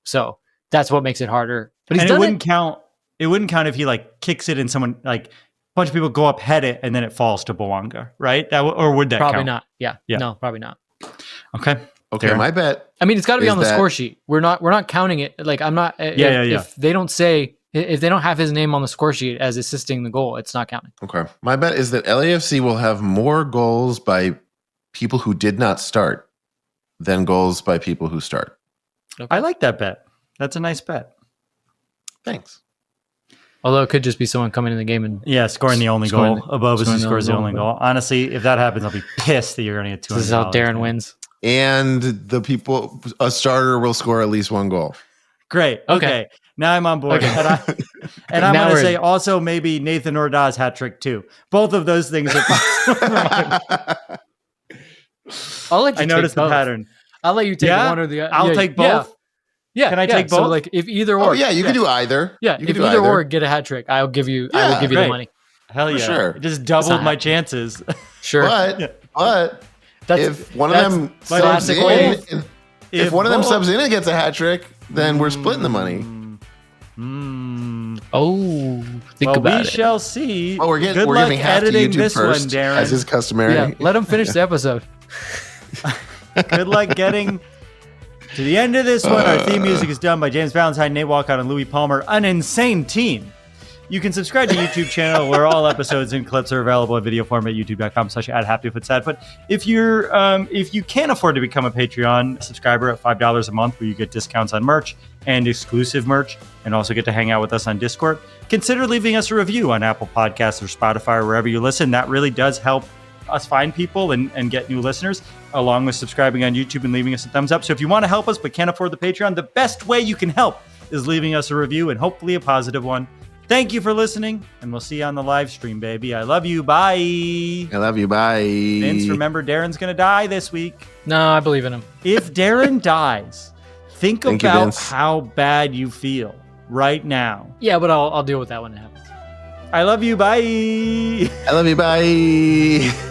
Speaker 2: So that's what makes it harder. But he's
Speaker 1: And it
Speaker 2: done
Speaker 1: wouldn't count. It wouldn't count if he like kicks it and someone like a bunch of people go up, head it, and then it falls to Bouanga, right? Or would that
Speaker 2: Probably
Speaker 1: count?
Speaker 2: not. Yeah.
Speaker 1: Yeah.
Speaker 2: No, probably not.
Speaker 1: Okay.
Speaker 3: Okay,
Speaker 1: Darren?
Speaker 3: my bet.
Speaker 2: I mean, it's got to be
Speaker 3: Is
Speaker 2: on the
Speaker 3: that-
Speaker 2: score sheet. We're not counting it. Like I'm not.
Speaker 1: Yeah.
Speaker 2: If they don't say, if they don't have his name on the score sheet as assisting the goal, it's not counting.
Speaker 3: Okay, my bet is that LAFC will have more goals by people who did not start than goals by people who start.
Speaker 1: I like that bet. That's a nice bet.
Speaker 3: Thanks.
Speaker 2: Although it could just be someone coming in the game and
Speaker 1: Yeah, scoring the only
Speaker 2: Scoring
Speaker 1: goal above us who
Speaker 2: scoring the
Speaker 1: scores the
Speaker 2: only
Speaker 1: only
Speaker 2: goal.
Speaker 1: goal. Honestly, if that happens, I'll be pissed that you're going to get $200.
Speaker 2: this is how Darren wins.
Speaker 3: And a starter will score at least one goal.
Speaker 1: Great. Okay. Now I'm on board.
Speaker 2: Okay.
Speaker 1: And I'm
Speaker 2: Now
Speaker 1: going to
Speaker 2: we're
Speaker 1: say
Speaker 2: in.
Speaker 1: also maybe Nathan Ordaz hat trick too. Both of those things are possible.
Speaker 2: I'll let you
Speaker 1: I
Speaker 2: take
Speaker 1: noticed the
Speaker 2: both.
Speaker 1: pattern.
Speaker 2: I'll let you take
Speaker 1: Yeah?
Speaker 2: one or the other.
Speaker 1: I'll take both.
Speaker 2: Yeah.
Speaker 1: Can I
Speaker 2: yeah.
Speaker 1: take
Speaker 2: So
Speaker 1: both?
Speaker 2: like if either or.
Speaker 3: Oh yeah, you can do either.
Speaker 2: Yeah.
Speaker 3: You
Speaker 2: If
Speaker 3: can do
Speaker 2: either or get a hat trick, I will give you
Speaker 3: Yeah,
Speaker 2: the
Speaker 1: great.
Speaker 2: money.
Speaker 1: Hell
Speaker 3: For
Speaker 1: yeah.
Speaker 3: sure.
Speaker 1: It just doubled
Speaker 2: not
Speaker 1: my chances.
Speaker 2: Sure.
Speaker 3: But
Speaker 2: That's
Speaker 3: if one of
Speaker 2: that's
Speaker 3: them subs
Speaker 2: classic
Speaker 3: in,
Speaker 2: way.
Speaker 3: if one of them
Speaker 1: both-
Speaker 3: subs in and gets a hat trick, then we're splitting the money.
Speaker 2: Oh, think
Speaker 1: Well,
Speaker 2: about
Speaker 1: we
Speaker 2: it.
Speaker 1: shall see.
Speaker 3: Oh, we're
Speaker 1: Good
Speaker 3: giving
Speaker 1: luck
Speaker 3: half to
Speaker 1: editing
Speaker 3: YouTube
Speaker 1: this
Speaker 3: first,
Speaker 1: one, Darren.
Speaker 3: as is customary.
Speaker 2: Yeah, let him finish the episode.
Speaker 1: Good luck getting to the end of this one. Our theme music is done by James Valentine, Nate Walcott, and Louis Palmer. An insane team. You can subscribe to the YouTube channel where all episodes and clips are available in video format, youtube.com/@happyfootsadfoot. If you can't afford to become a Patreon subscriber at $5 a month, where you get discounts on merch and exclusive merch, and also get to hang out with us on Discord, consider leaving us a review on Apple Podcasts or Spotify or wherever you listen. That really does help us find people and get new listeners, along with subscribing on YouTube and leaving us a thumbs up. So if you want to help us but can't afford the Patreon, the best way you can help is leaving us a review, and hopefully a positive one. Thank you for listening, and we'll see you on the live stream, baby. I love you. Bye.
Speaker 3: I love you. Bye.
Speaker 1: Vince, remember, Darren's going to die this week.
Speaker 2: No, I believe in him.
Speaker 1: If Darren dies, think
Speaker 3: Thank you,
Speaker 1: about
Speaker 3: Vince.
Speaker 1: how bad you feel right now.
Speaker 2: Yeah, but I'll deal with that when it happens.
Speaker 1: I love you. Bye.
Speaker 3: I love you. Bye.